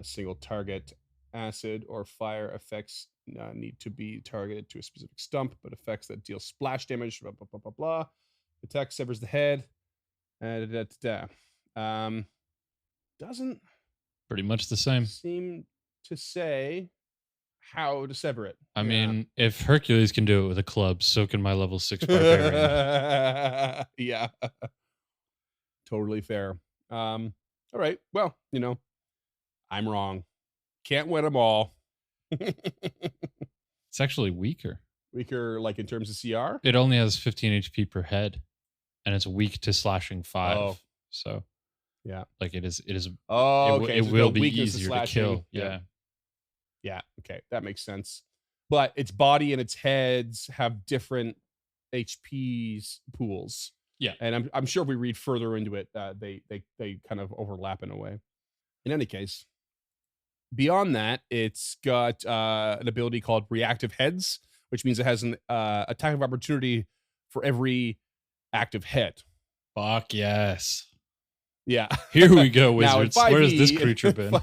Single target acid or fire effects need to be targeted to a specific stump, but effects that deal splash damage, blah, blah, blah, blah, blah. Attack severs the head. Doesn't pretty much the same. Seem to say how to sever it. I mean, if Hercules can do it with a club, so can my level 6 barbarian. Yeah. Totally fair. All right. Well, I'm wrong. Can't win them all. It's actually weaker. Weaker, like in terms of CR? It only has 15 HP per head, and it's weak to slashing 5. Oh. So, yeah, like it is. Oh, okay. It will be easier to kill. Yeah. Yeah. Okay, that makes sense. But its body and its heads have different HP's pools. Yeah, and I'm sure if we read further into it, they kind of overlap in a way. In any case, beyond that, it's got an ability called Reactive Heads, which means it has an attack of opportunity for every active head. Fuck yes. Yeah. Here we go, Wizards. Where has this creature been?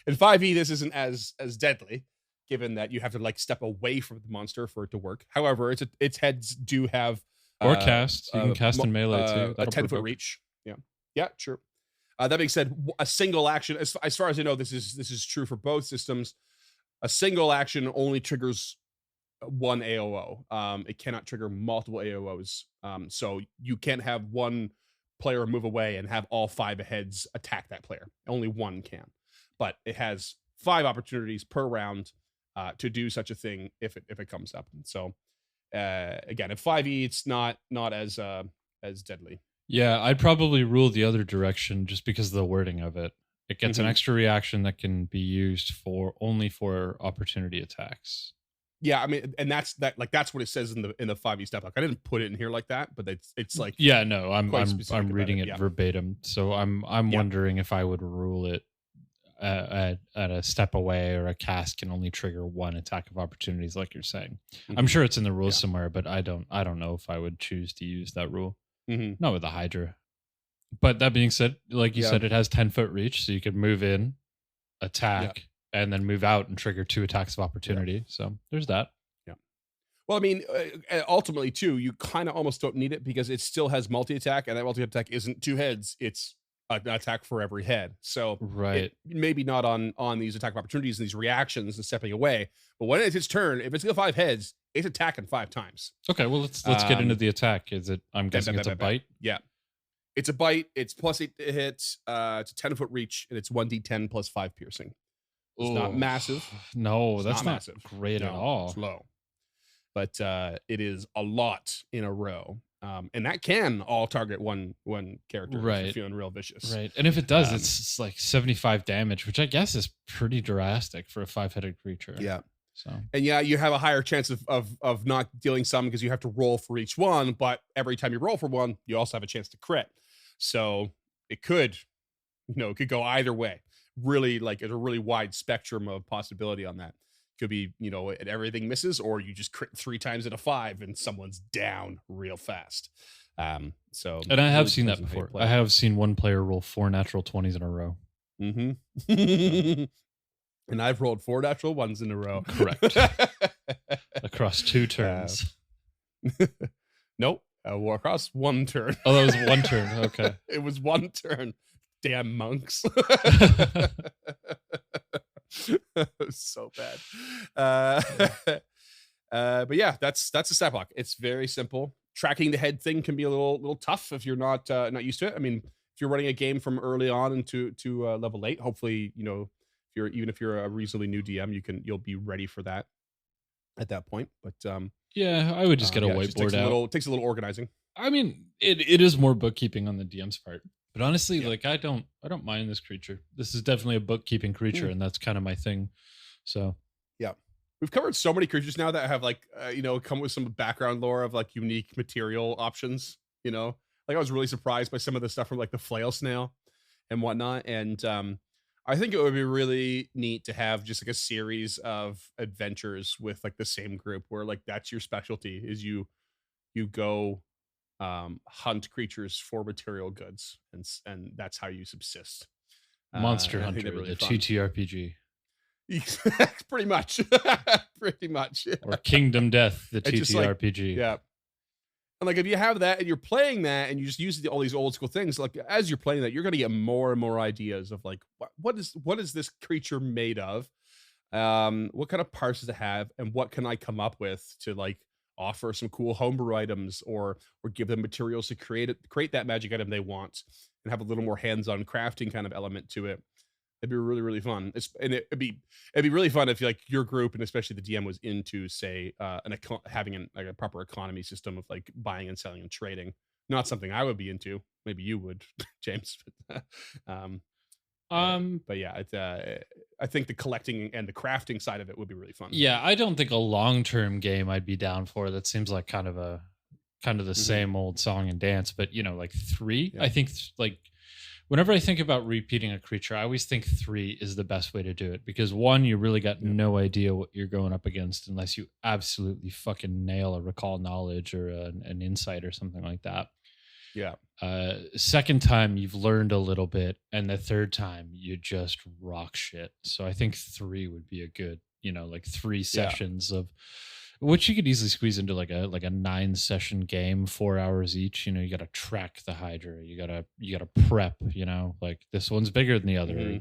In 5e, this isn't as deadly. given that you have to like step away from the monster for it to work. However, its heads do have Or cast. You can cast in melee too. A 10-foot reach. Yeah, true. That being said, a single action, as far as I know, this is true for both systems. A single action only triggers one AOO. It cannot trigger multiple AOOs. So you can't have one player move away and have all 5 heads attack that player. Only one can. But it has 5 opportunities per round to do such a thing if it comes up. So again, at 5e, it's not as deadly. Yeah, I'd probably rule the other direction just because of the wording of it. It gets an extra reaction that can be used only for opportunity attacks. Yeah, I mean, and that's what it says in the 5e step block. I didn't put it in here like that, but it's like yeah, no, I'm reading it verbatim. So I'm wondering if I would rule it at a step away, or a cast can only trigger one attack of opportunities, like you're saying. I'm sure it's in the rules somewhere, but I don't know if I would choose to use that rule. Not with the Hydra. But that being said, like you said, it has 10-foot reach, so you could move in, attack, and then move out and trigger 2 attacks of opportunity. So there's that. Yeah. Well, I mean, ultimately, too, you kind of almost don't need it because it still has multi-attack, and that multi-attack isn't 2 heads. It's an attack for every head. So maybe not on these attack of opportunities and these reactions and stepping away, but when it's its turn, if it's got 5 heads, it's attacking 5 times. Okay, well, let's get into the attack. Is it? I'm guessing it's a bite. Yeah. It's a bite. It's +8 to hit. It's a 10-foot reach, and it's 1d10 plus 5 piercing. It's not massive. No, that's not massive. Great at all. It's low. But it is a lot in a row. And that can all target one character if you're feeling real vicious. Right. And if it does, it's like 75 damage, which I guess is pretty drastic for a 5-headed creature. Yeah. So, and yeah, you have a higher chance of not dealing some because you have to roll for each one, but every time you roll for one, you also have a chance to crit. So it could go either way. Really, like, it's a really wide spectrum of possibility on that. Could be, everything misses, or you just crit 3 times at a 5 and someone's down real fast. So, and I have seen that before. I have seen one player roll 4 natural 20s in a row. And I've rolled 4 natural 1s in a row. Correct. Across 2 turns. Nope. Across 1 turn. Oh, that was 1 turn. Okay. It was 1 turn. Damn monks. So bad. But yeah, that's a stat block. It's very simple. Tracking the head thing can be a little tough if you're not used to it. I mean, if you're running a game from early on into level 8, hopefully, if you're a reasonably new DM, you'll be ready for that at that point. But yeah, I would just get a whiteboard out. It takes a little organizing. I mean, it is more bookkeeping on the DM's part. But honestly, like I don't mind this creature. This is definitely a bookkeeping creature, and that's kind of my thing. So yeah, we've covered so many creatures now that have like come with some background lore of like unique material options. Like I was really surprised by some of the stuff from like the flail snail and whatnot. And I think it would be really neat to have just like a series of adventures with like the same group where like that's your specialty is you go hunt creatures for material goods, and that's how you subsist. Monster Hunter, really the TTRPG. Pretty much. Pretty much. Or Kingdom Death, the TTRPG. Like, yeah. And like if you have that and you're playing that and you just use all these old school things, like as you're playing that, you're gonna get more and more ideas of like what is this creature made of? What kind of parts does it have, and what can I come up with to like offer some cool homebrew items or give them materials to create that magic item they want, and have a little more hands-on crafting kind of element to it. It'd be really, really fun. It'd be really fun if like your group, and especially the DM, was into say having a proper economy system of like buying and selling and trading. Not something I would be into. Maybe you would, James. But yeah, I think the collecting and the crafting side of it would be really fun. Yeah, I don't think a long-term game I'd be down for. That seems like kind of the same old song and dance. But like 3, I think like whenever I think about repeating a creature, I always think 3 is the best way to do it, because 1, you really got no idea what you're going up against unless you absolutely fucking nail a recall knowledge or an insight or something like that. Yeah. Second time you've learned a little bit, and the third time you just rock shit. So I think 3 would be a good, like 3 sessions of which you could easily squeeze into like a 9-session game, 4 hours each. You got to track the Hydra. You gotta prep. Like this one's bigger than the other. Mhm.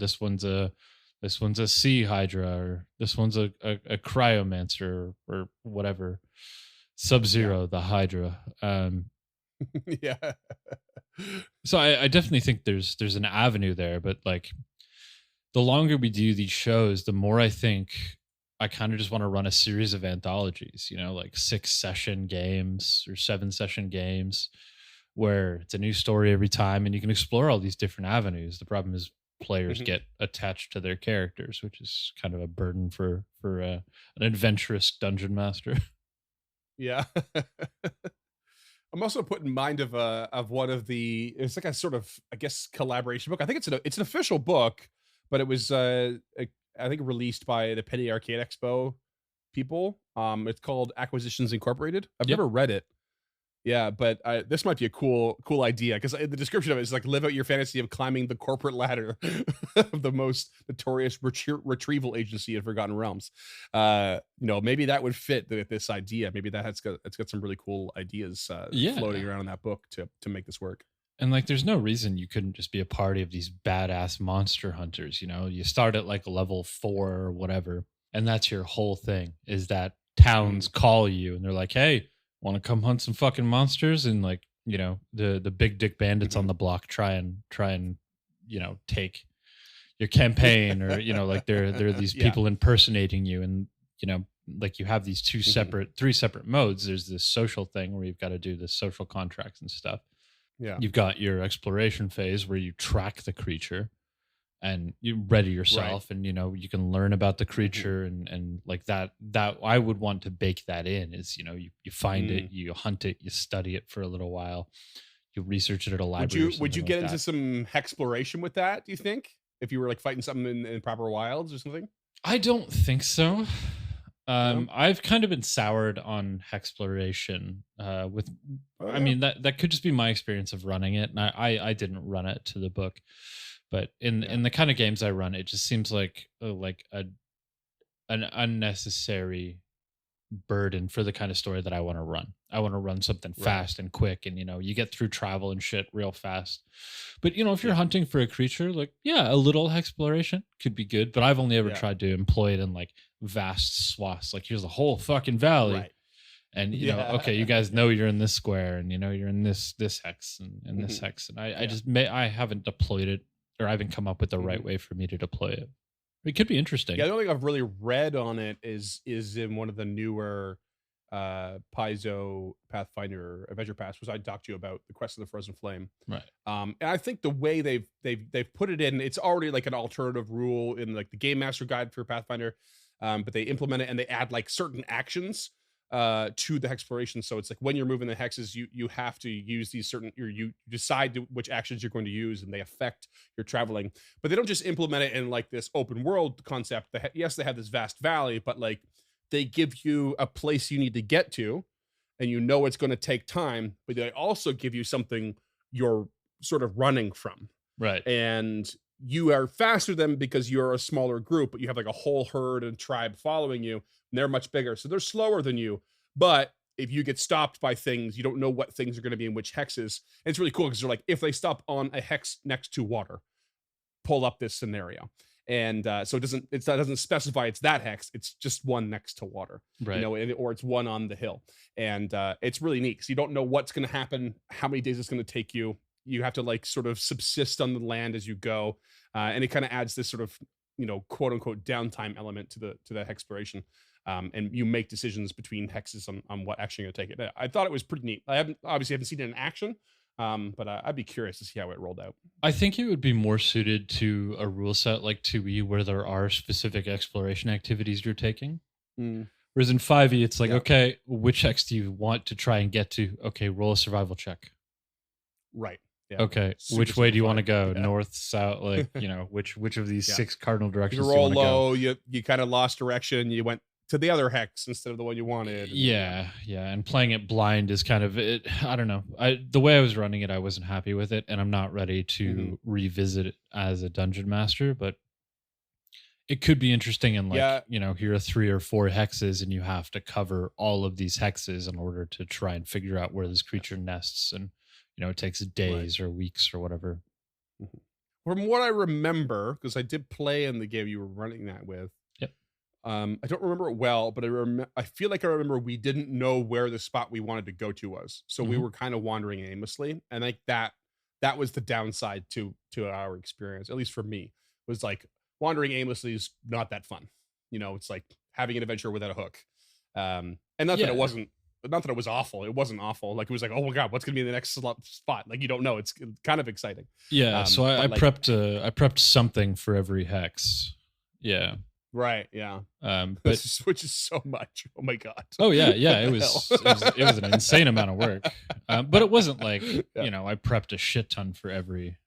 This one's a sea Hydra, or this one's a cryomancer, or whatever. Sub-Zero, the Hydra. Yeah. So I definitely think there's an avenue there, but like the longer we do these shows, the more I think I kind of just want to run a series of anthologies, like 6-session games or 7-session games where it's a new story every time and you can explore all these different avenues. The problem is players get attached to their characters, which is kind of a burden for an adventurous dungeon master. Yeah. I'm also put in mind of one of it's like a sort of, I guess, collaboration book. I think it's an official book, but it was I think released by the Penny Arcade Expo people. It's called Acquisitions Incorporated. I've never read it. Yeah, but this might be a cool idea, because the description of it is like, live out your fantasy of climbing the corporate ladder of the most notorious retrieval agency in Forgotten Realms. Maybe that would fit this idea. Maybe it's got some really cool ideas floating around in that book to make this work. And like, there's no reason you couldn't just be a party of these badass monster hunters. You start at like level 4 or whatever, and that's your whole thing, is that towns call you and they're like, hey, want to come hunt some fucking monsters? And like, the big dick bandits on the block try and take your campaign, or like there are these people impersonating you, and like you have these 3 separate modes. There's this social thing where you've got to do the social contracts and stuff. Yeah, you've got your exploration phase where you track the creature and you ready yourself, and you can learn about the creature, and like that I would want to bake that in, is you find it, you hunt it, you study it for a little while, you research it at a library. Would you get into some exploration with that, do you think, if you were like fighting something in proper wilds or something? I don't think so. I've kind of been soured on Hexploration I mean, that could just be my experience of running it, and I didn't run it to the book, but in the kind of games I run, it just seems like an unnecessary burden for the kind of story that I want to run. I want to run something fast and quick, and you get through travel and shit real fast. But if you're hunting for a creature, like a little exploration could be good, but I've only ever tried to employ it in like vast swaths. Like, here's a whole fucking valley, and okay, you guys know you're in this square, and you're in this hex and this hex, and I haven't deployed it, or I haven't come up with the right way for me to deploy it. It could be interesting. Yeah, the only thing I've really read on it is in one of the newer Paizo Pathfinder Adventure Pass, which I talked to you about, the Quest of the Frozen Flame. Right. And I think the way they've put it in, it's already like an alternative rule in like the Game Master Guide for Pathfinder, but they implement it and they add like certain actions to the exploration. So it's like, when you're moving the hexes, you have to use these certain, you decide which actions you're going to use, and they affect your traveling. But they don't just implement it in like this open world concept. Yes, they have this vast valley, but like they give you a place you need to get to, and it's going to take time, but they also give you something you're sort of running from. Right. And you are faster than them because you're a smaller group, but you have like a whole herd and tribe following you, and they're much bigger, so they're slower than you. But if you get stopped by things, you don't know what things are going to be in which hexes. And it's really cool because they're like, if they stop on a hex next to water, pull up this scenario. And so it doesn't specify it's that hex, it's just one next to water, right? Or it's one on the hill. And it's really neat, because you don't know what's going to happen, how many days it's going to take you. You have to like sort of subsist on the land as you go, and it kind of adds this sort of quote unquote downtime element to the exploration. And you make decisions between hexes on what action you're going to take it. I thought it was pretty neat. I haven't seen it in action, but I'd be curious to see how it rolled out. I think it would be more suited to a rule set like 2E, where there are specific exploration activities you're taking. Whereas in 5E, it's like, okay, which hex do you want to try and get to? Okay, roll a survival check. Right. Yeah. Okay, which way do you want to go? North, south, like, which of these 6 cardinal directions you roll low, you kind of lost direction, you went to the other hex instead of the one you wanted. Yeah, and playing it blind is kind of it. I don't know. The way I was running it, I wasn't happy with it, and I'm not ready to revisit it as a dungeon master. But It could be interesting in like, Yeah. here are 3 or 4 hexes and you have to cover all of these hexes in order to try and figure out where this creature nests. And, it takes days or weeks or whatever. Mhm. From what I remember, because I did play in the game you were running that with. Yep. I don't remember it well, but I feel like I remember we didn't know where the spot we wanted to go to was. So we were kind of wandering aimlessly. And like that was the downside to our experience, at least for me, was like wandering aimlessly is not that fun. It's like having an adventure without a hook. And not that it wasn't, not that it was awful. It wasn't awful. Like it was like, oh my God, what's gonna be the next spot? Like you don't know. It's kind of exciting. Yeah. So I prepped something for every hex. Yeah. Right. Yeah. But which is so much. Oh my God. Oh yeah. It was an insane amount of work. But it wasn't like, I prepped a shit ton for every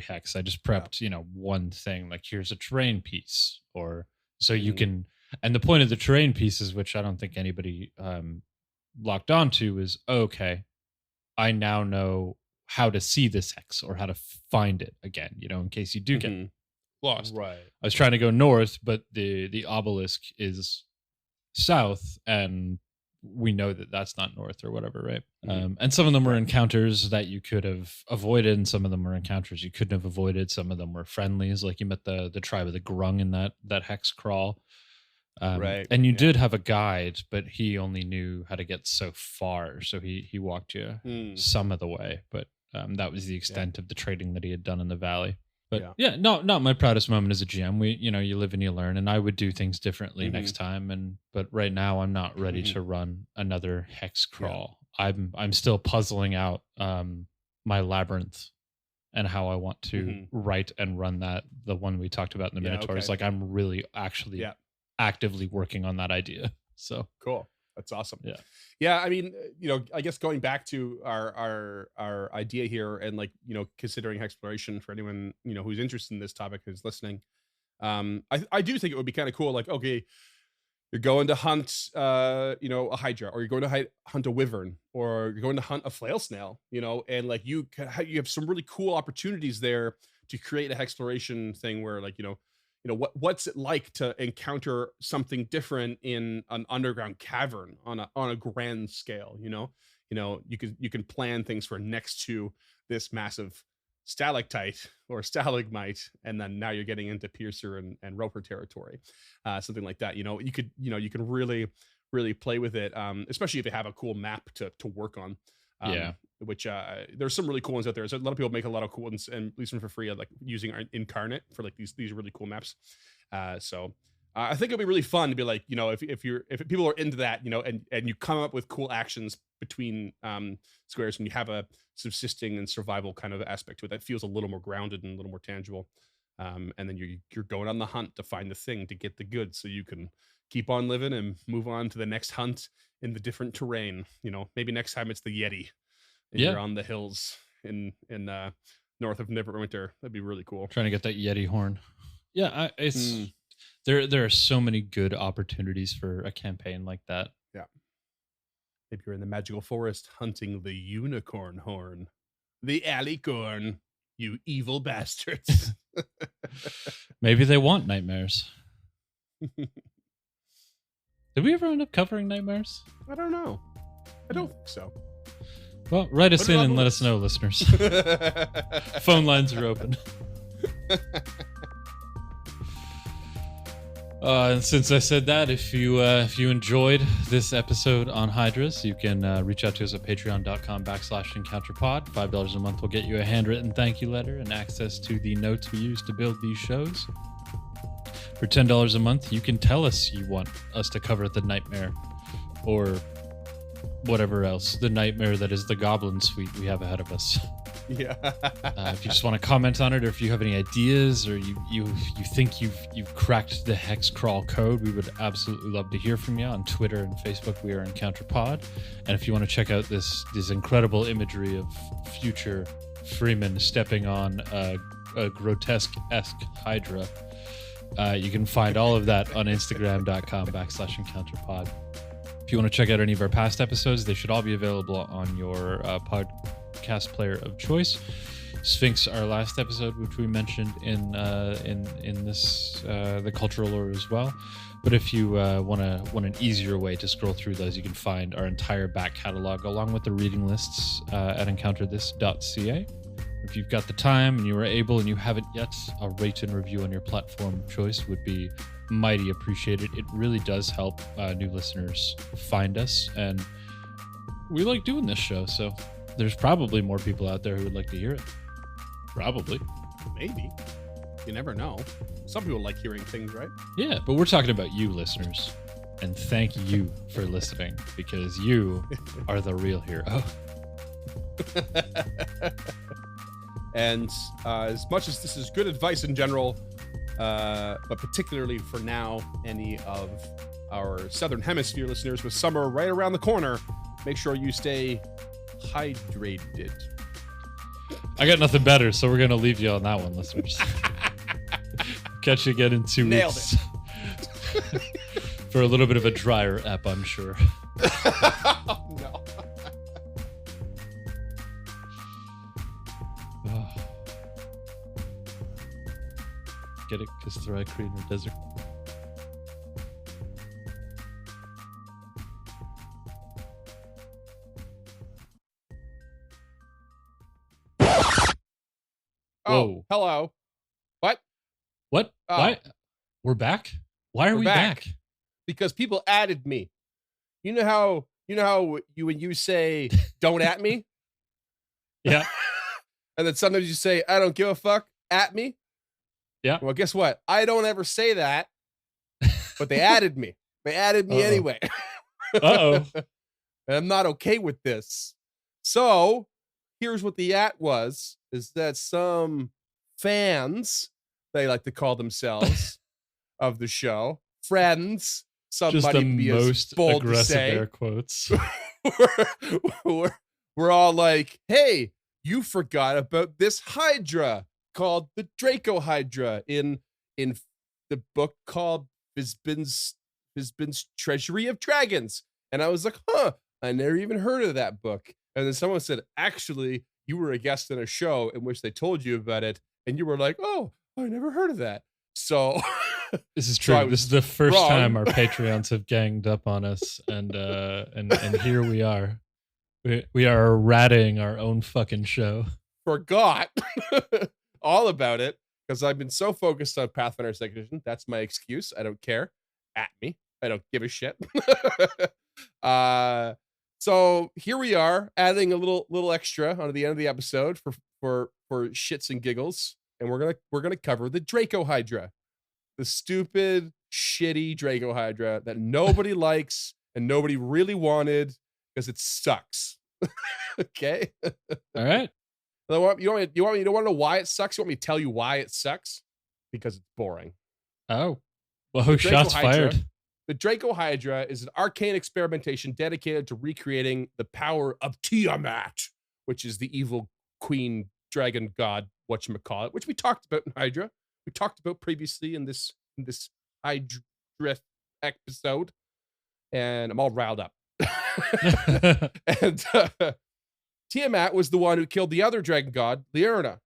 hex. I just prepped, one thing, like here's a terrain piece, or so you can, and the point of the terrain pieces, which I don't think anybody locked onto, is okay, I now know how to see this hex or how to find it again, in case you do get lost. Right. I was trying to go north, but the obelisk is south, and we know that that's not north or whatever, right? And some of them were encounters that you could have avoided, and some of them were encounters you couldn't have avoided. Some of them were friendlies, like you met the tribe of the Grung in that hex crawl. Right. And you did have a guide, but he only knew how to get so far, so he walked you some of the way, but that was the extent of the trading that he had done in the valley. But not my proudest moment as a GM. You live and you learn, and I would do things differently next time. But right now I'm not ready to run another hex crawl. I'm still puzzling out my labyrinth and how I want to write and run the one we talked about in the Minotaurs. Okay. Like I'm really actually actively working on that idea. So cool. That's awesome. Yeah. I mean, I guess going back to our idea here, and like, considering exploration for anyone, who's interested in this topic, who's listening. I do think it would be kind of cool. Like, okay, you're going to hunt, a Hydra, or you're going to hunt a wyvern, or you're going to hunt a flail snail, and like you have some really cool opportunities there to create an exploration thing where, like, what's it like to encounter something different in an underground cavern on a grand scale. You can plan things for next to this massive stalactite or stalagmite, and then now you're getting into piercer and roper territory, something like that. You can really play with it, especially if you have a cool map to work on. Which there's some really cool ones out there. So a lot of people make a lot of cool ones, and at least for free, like using Incarnate for like these really cool maps. So I think it'll be really fun to be like, if people are into that, and you come up with cool actions between squares, and you have a subsisting and survival kind of aspect to it that feels a little more grounded and a little more tangible. And then you're going on the hunt to find the thing to get the goods, so you can keep on living and move on to the next hunt in the different terrain. Maybe next time it's the Yeti, and you're on the hills in north of Neverwinter. That'd be really cool. Trying to get that Yeti horn. Yeah, there are so many good opportunities for a campaign like that. Yeah. If you're in the magical forest hunting the unicorn horn, the alicorn, you evil bastards. Maybe they want nightmares. Did we ever end up covering nightmares? I don't know. I don't think so. Well, write us in and let us know, listeners. Phone lines are open. And since I said that, if you enjoyed this episode on Hydras, you can reach out to us at patreon.com/encounterpod. $5 a month will get you a handwritten thank you letter and access to the notes we use to build these shows. For $10 a month, you can tell us you want us to cover the nightmare, or whatever else, the nightmare that is the goblin suite we have ahead of us. Yeah. If you just want to comment on it, or if you have any ideas, or you think you've cracked the hex crawl code, we would absolutely love to hear from you. On Twitter and Facebook, we are EncounterPod. And if you want to check out this incredible imagery of future Freeman stepping on a grotesque-esque Hydra, you can find all of that on Instagram.com/EncounterPod. If you want to check out any of our past episodes, they should all be available on your podcast player of choice. Sphinx, our last episode, which we mentioned in this the cultural lore as well. But if you want an easier way to scroll through those, you can find our entire back catalog along with the reading lists at encounterthis.ca. If you've got the time and you are able and you haven't yet, a rate and review on your platform of choice would be mighty appreciated. It really does help new listeners find us, and we like doing this show, so there's probably more people out there who would like to hear it. Probably. Maybe. You never know. Some people like hearing things, right? Yeah, but we're talking about you, listeners. And thank you for listening, because you are the real hero. And as much as this is good advice in general, but particularly for now, any of our Southern Hemisphere listeners, with summer right around the corner, make sure you stay hydrated. I got nothing better, so we're going to leave you on that one, listeners. Catch you again in 2 Nailed weeks. For a little bit of a drier ep, I'm sure. Oh, no. Get it? Because Thri-Kreen are desert. Oh, Whoa. hello. What? What? Oh. Why? We're back? Why are we back? Because people added me. You know how when you say don't at me? Yeah. And then sometimes you say I don't give a fuck at me? Yeah. Well, guess what? I don't ever say that. But they added me. They added me anyway. Uh-oh. And I'm not okay with this. So, here's what the at was, is that some fans, they like to call themselves, of the show, friends, somebody Just the be most as bold to aggressive say, air quotes. we're all like, hey, you forgot about this Hydra called the Draco Hydra in the book called Fizbin's Treasury of Dragons. And I was like, huh, I never even heard of that book. And then someone said, actually, you were a guest on a show in which they told you about it. And you were like, oh, I never heard of that. So this is true. So this is the first wrong. time our Patreons have ganged up on us. And here we are. We are ratting our own fucking show. Forgot all about it because I've been so focused on Pathfinder 2nd Edition. That's my excuse. I don't care. At me. I don't give a shit. So here we are, adding a little extra onto the end of the episode for shits and giggles, and we're gonna cover the Draco Hydra, the stupid, shitty Draco Hydra that nobody likes and nobody really wanted because it sucks. Okay. All right. You want to know why it sucks? You want me to tell you why it sucks? Because it's boring. Oh. Whoa, shots fired. The Draco Hydra is an arcane experimentation dedicated to recreating the power of Tiamat, which is the evil queen dragon god, whatchamacallit, which we talked about in Hydra. We talked about previously in this Hydra episode, and I'm all riled up. And Tiamat was the one who killed the other dragon god, Liurna.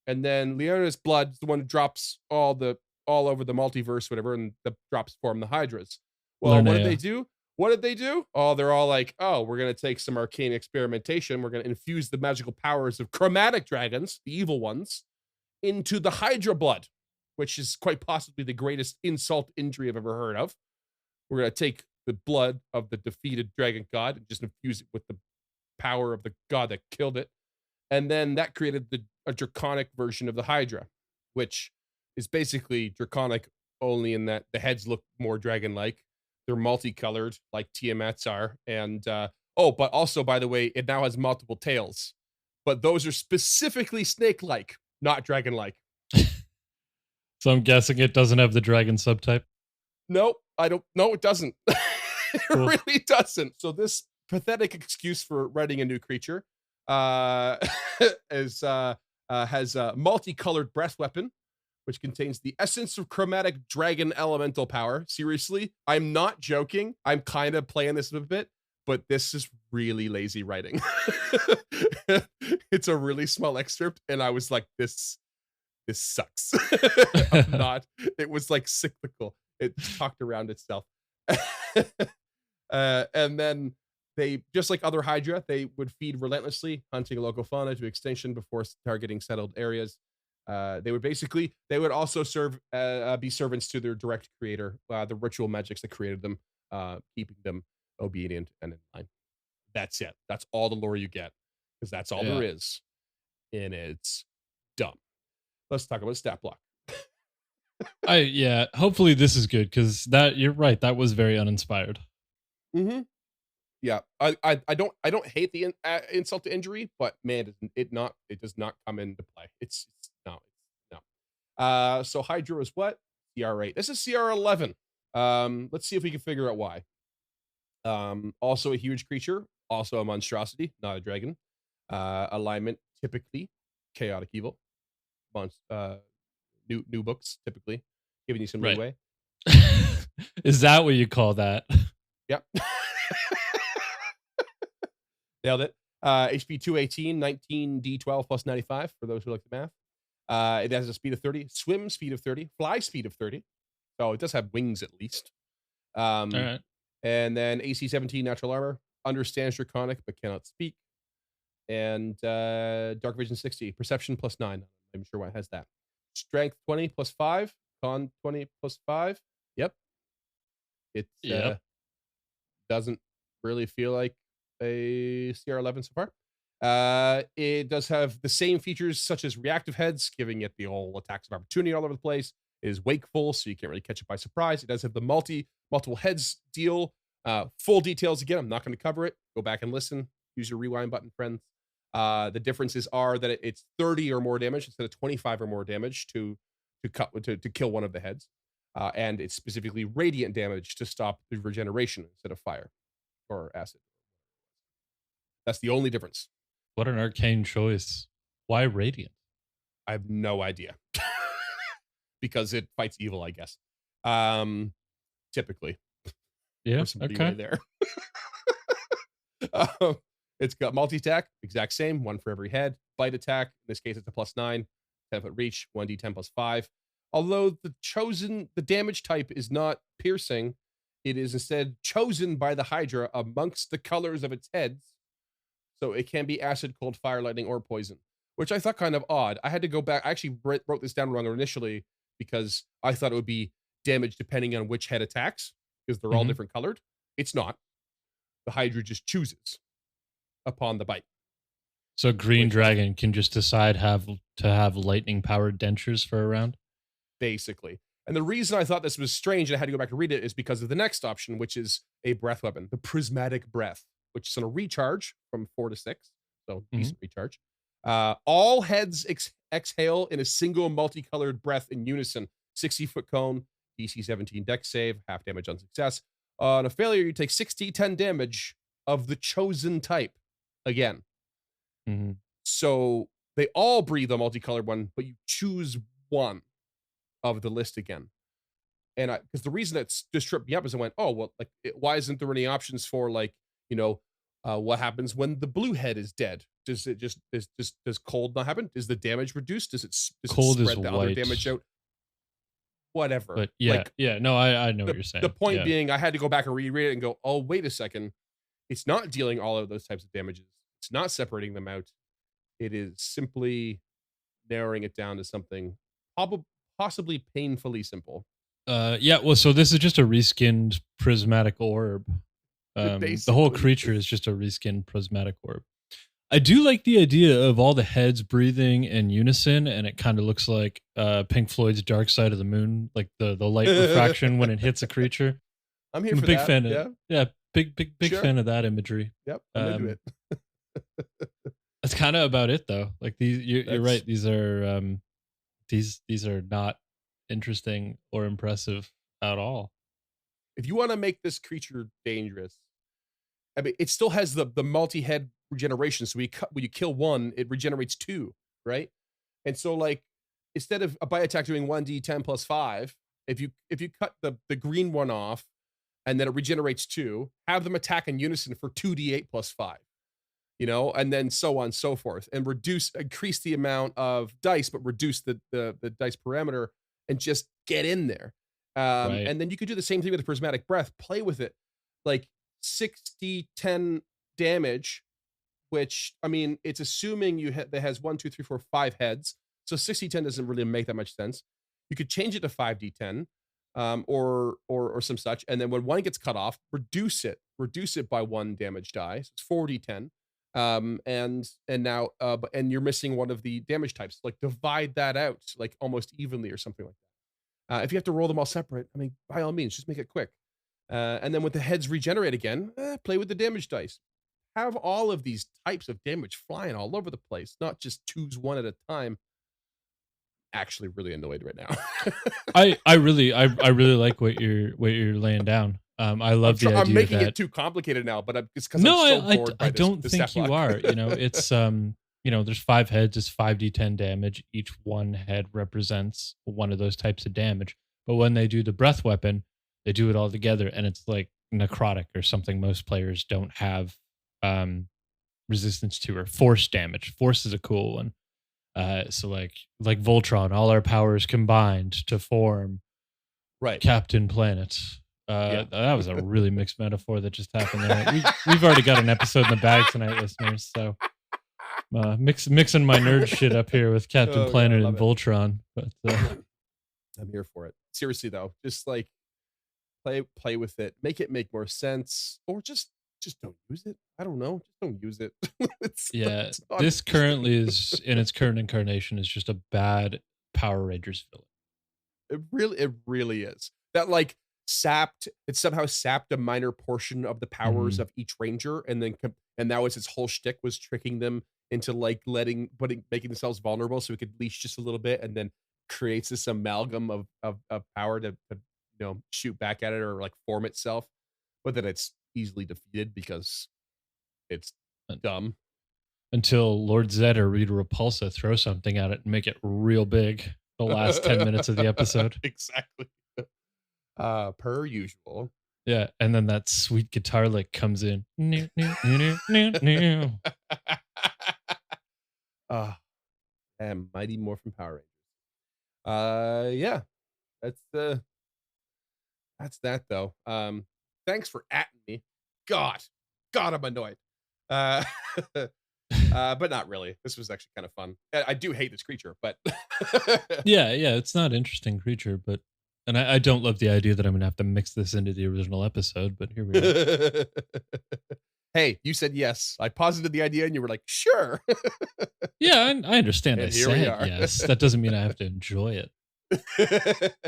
And then Liurna's blood is the one who drops all over the multiverse, whatever, and drops form the Hydras. Well, Liurnea. what did they do? What did they do? Oh, they're all like, oh, we're going to take some arcane experimentation. We're going to infuse the magical powers of chromatic dragons, the evil ones, into the Hydra blood, which is quite possibly the greatest insult injury I've ever heard of. We're going to take the blood of the defeated dragon god and just infuse it with the power of the god that killed it. And then that created a draconic version of the Hydra, which is basically draconic only in that the heads look more dragon-like. They're multicolored like Tiamat's are. And, but also, by the way, it now has multiple tails. But those are specifically snake-like, not dragon-like. So I'm guessing it doesn't have the dragon subtype? Nope, I don't. No, it doesn't. It Cool. really doesn't. So this pathetic excuse for writing a new creature has a multicolored breath weapon, which contains the essence of chromatic dragon elemental power. Seriously, I'm not joking. I'm kind of playing this a bit, but this is really lazy writing. It's a really small excerpt, and I was like, this sucks. I'm not. It was like cyclical. It just talked around itself. And then they, just like other Hydra, they would feed relentlessly, hunting local fauna to extinction before targeting settled areas. They would also be servants to their direct creator, the ritual magics that created them, keeping them obedient and in line. That's it. That's all the lore you get, because that's all there Yeah. is, and it's dumb. Let's talk about stat block. Hopefully this is good, because that, you're right, that was very uninspired. Mm-hmm. Yeah, I don't hate the insult to injury, but man, it does not come into play. It's no, no. So Hydra is what? CR8. This is CR11. Let's see if we can figure out why. Also a huge creature, also a monstrosity, not a dragon. Alignment typically chaotic evil. New books typically giving you some Right. leeway. Is that what you call that? Yep. Nailed it. HP 218, 19d12 plus 95 for those who like the math. It has a speed of 30, swim speed of 30, fly speed of 30. So it does have wings at least. All right. And then AC 17 natural armor, understands draconic but cannot speak. And dark vision 60, perception plus 9. I'm sure why it has that. Strength 20 plus 5, con 20 plus 5. Yep. It doesn't really feel like a CR11 so far. It does have the same features such as reactive heads, giving it the whole attacks of opportunity all over the place. It is wakeful, so you can't really catch it by surprise. It does have the multiple heads deal. Full details again, I'm not going to cover it. Go back and listen. Use your rewind button, friends. The differences are that it's 30 or more damage instead of 25 or more damage to kill one of the heads. And it's specifically radiant damage to stop the regeneration instead of fire or acid. That's the only difference. What an arcane choice. Why radiant? I have no idea. Because it fights evil, I guess. Typically. Yeah, There's some leeway there. It's got multi-attack, exact same, one for every head. Bite attack, in this case it's a +9. 10-foot reach, 1d10 plus 5. Although the damage type is not piercing, it is instead chosen by the Hydra amongst the colors of its heads. So it can be acid, cold, fire, lightning, or poison, which I thought kind of odd. I had to go back. I actually wrote this down wrong initially because I thought it would be damage depending on which head attacks, because they're all different colored. It's not. The Hydra just chooses upon the bite. So Green Dragon can just decide to have lightning powered dentures for a round? Basically. And the reason I thought this was strange and I had to go back and read it is because of the next option, which is a breath weapon, the Prismatic Breath, which is on a recharge from 4 to 6. So decent recharge. All heads exhale in a single multicolored breath in unison. 60-foot cone, DC 17 dex save, half damage on success. On a failure, you take 6d10 damage of the chosen type again. So they all breathe a multicolored one, but you choose one of the list again. And because the reason that's just tripped me up is I went, oh, well, like, why isn't there any options for, like, what happens when the blue head is dead? Does it does cold not happen? Is the damage reduced? Does it cold spread is the white. other damage out? Whatever. But no, I know what you're saying. The point being, I had to go back and reread it and go, oh, wait a second. It's not dealing all of those types of damages. It's not separating them out. It is simply narrowing it down to something possibly painfully simple. Well, so this is just a reskinned prismatic orb. The whole creature is just a reskinned prismatic orb. I do like the idea of all the heads breathing in unison, and it kind of looks like Pink Floyd's Dark Side of the Moon, like the light refraction when it hits a creature. I'm here for a big that. fan of big fan of that imagery. Yep, I'm into it. That's kind of about it, though. Like you're right. These are these are not interesting or impressive at all. If you want to make this creature dangerous, I mean, it still has the multi-head regeneration. So when you kill one, it regenerates 2, right? And so, like, instead of a bite attack doing 1d10 plus 5, if you cut the green one off and then it regenerates 2, have them attack in unison for 2d8 plus 5. and then so on and so forth, and increase the amount of dice, but reduce the dice parameter and just get in there. Right. And then you could do the same thing with the prismatic breath, play with it, like 60-10 damage, which, I mean, it's assuming that has 1, 2, 3, 4, 5 heads. So 60-10 doesn't really make that much sense. You could change it to 5d10, or some such, and then when one gets cut off, reduce it by 1 damage die. So it's 4d10. And now, and you're missing one of the damage types. Like, divide that out like almost evenly or something like that. If you have to roll them all separate, I mean, by all means, just make it quick. And then when the heads regenerate again, play with the damage dice. Have all of these types of damage flying all over the place, not just choose one at a time. Actually, really annoyed right now. I really like what you're laying down. I love the idea I'm making that it too complicated now, but it's because no, I'm so bored by I don't this think step you block. are. It's there's 5 heads, it's 5d10 damage. Each one head represents one of those types of damage. But when they do the breath weapon, they do it all together, and it's like necrotic or something most players don't have resistance to, or force damage. Force is a cool one. So like Voltron, all our powers combined to form Right. Captain Planet. Yeah. That was a really mixed metaphor that just happened there. We've already got an episode in the bag tonight, listeners. So mixing my nerd shit up here with Captain Planet and Voltron. But I'm here for it. Seriously though, just like play with it, make it make more sense, or just don't use it. I don't know. Just don't use it. This currently is in its current incarnation is just a bad Power Rangers villain. It really is. That like somehow sapped a minor portion of the powers of each ranger, and that was its whole shtick, was tricking them into like making themselves vulnerable so it could leash just a little bit, and then creates this amalgam of power to shoot back at it or like form itself, but then it's easily defeated because it's dumb. Until Lord Zed or Rita Repulsa throw something at it and make it real big the last 10 minutes of the episode. Exactly. Per usual. Yeah, and then that sweet guitar lick comes in. And Mighty Morphin Power Rangers. Yeah. That's that though. Thanks for atting me. God, I'm annoyed. But not really. This was actually kind of fun. I do hate this creature, but yeah, it's not an interesting creature, but and I don't love the idea that I'm gonna have to mix this into the original episode, but here we are. Hey, you said yes. I posited the idea, and you were like, "Sure." Yeah, I understand. And I here we said are. yes. That doesn't mean I have to enjoy it.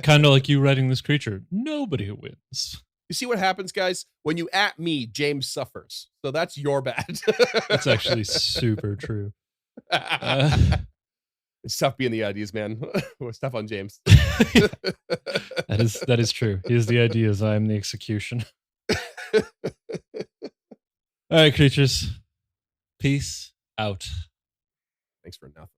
Kind of like you writing this creature. Nobody wins. You see what happens, guys? When you at me, James suffers. So that's your bad. That's actually super true. It's tough being the ideas, man. It's tough on James. That is true. He is the ideas. I am the execution. All right, creatures. Peace out. Thanks for nothing.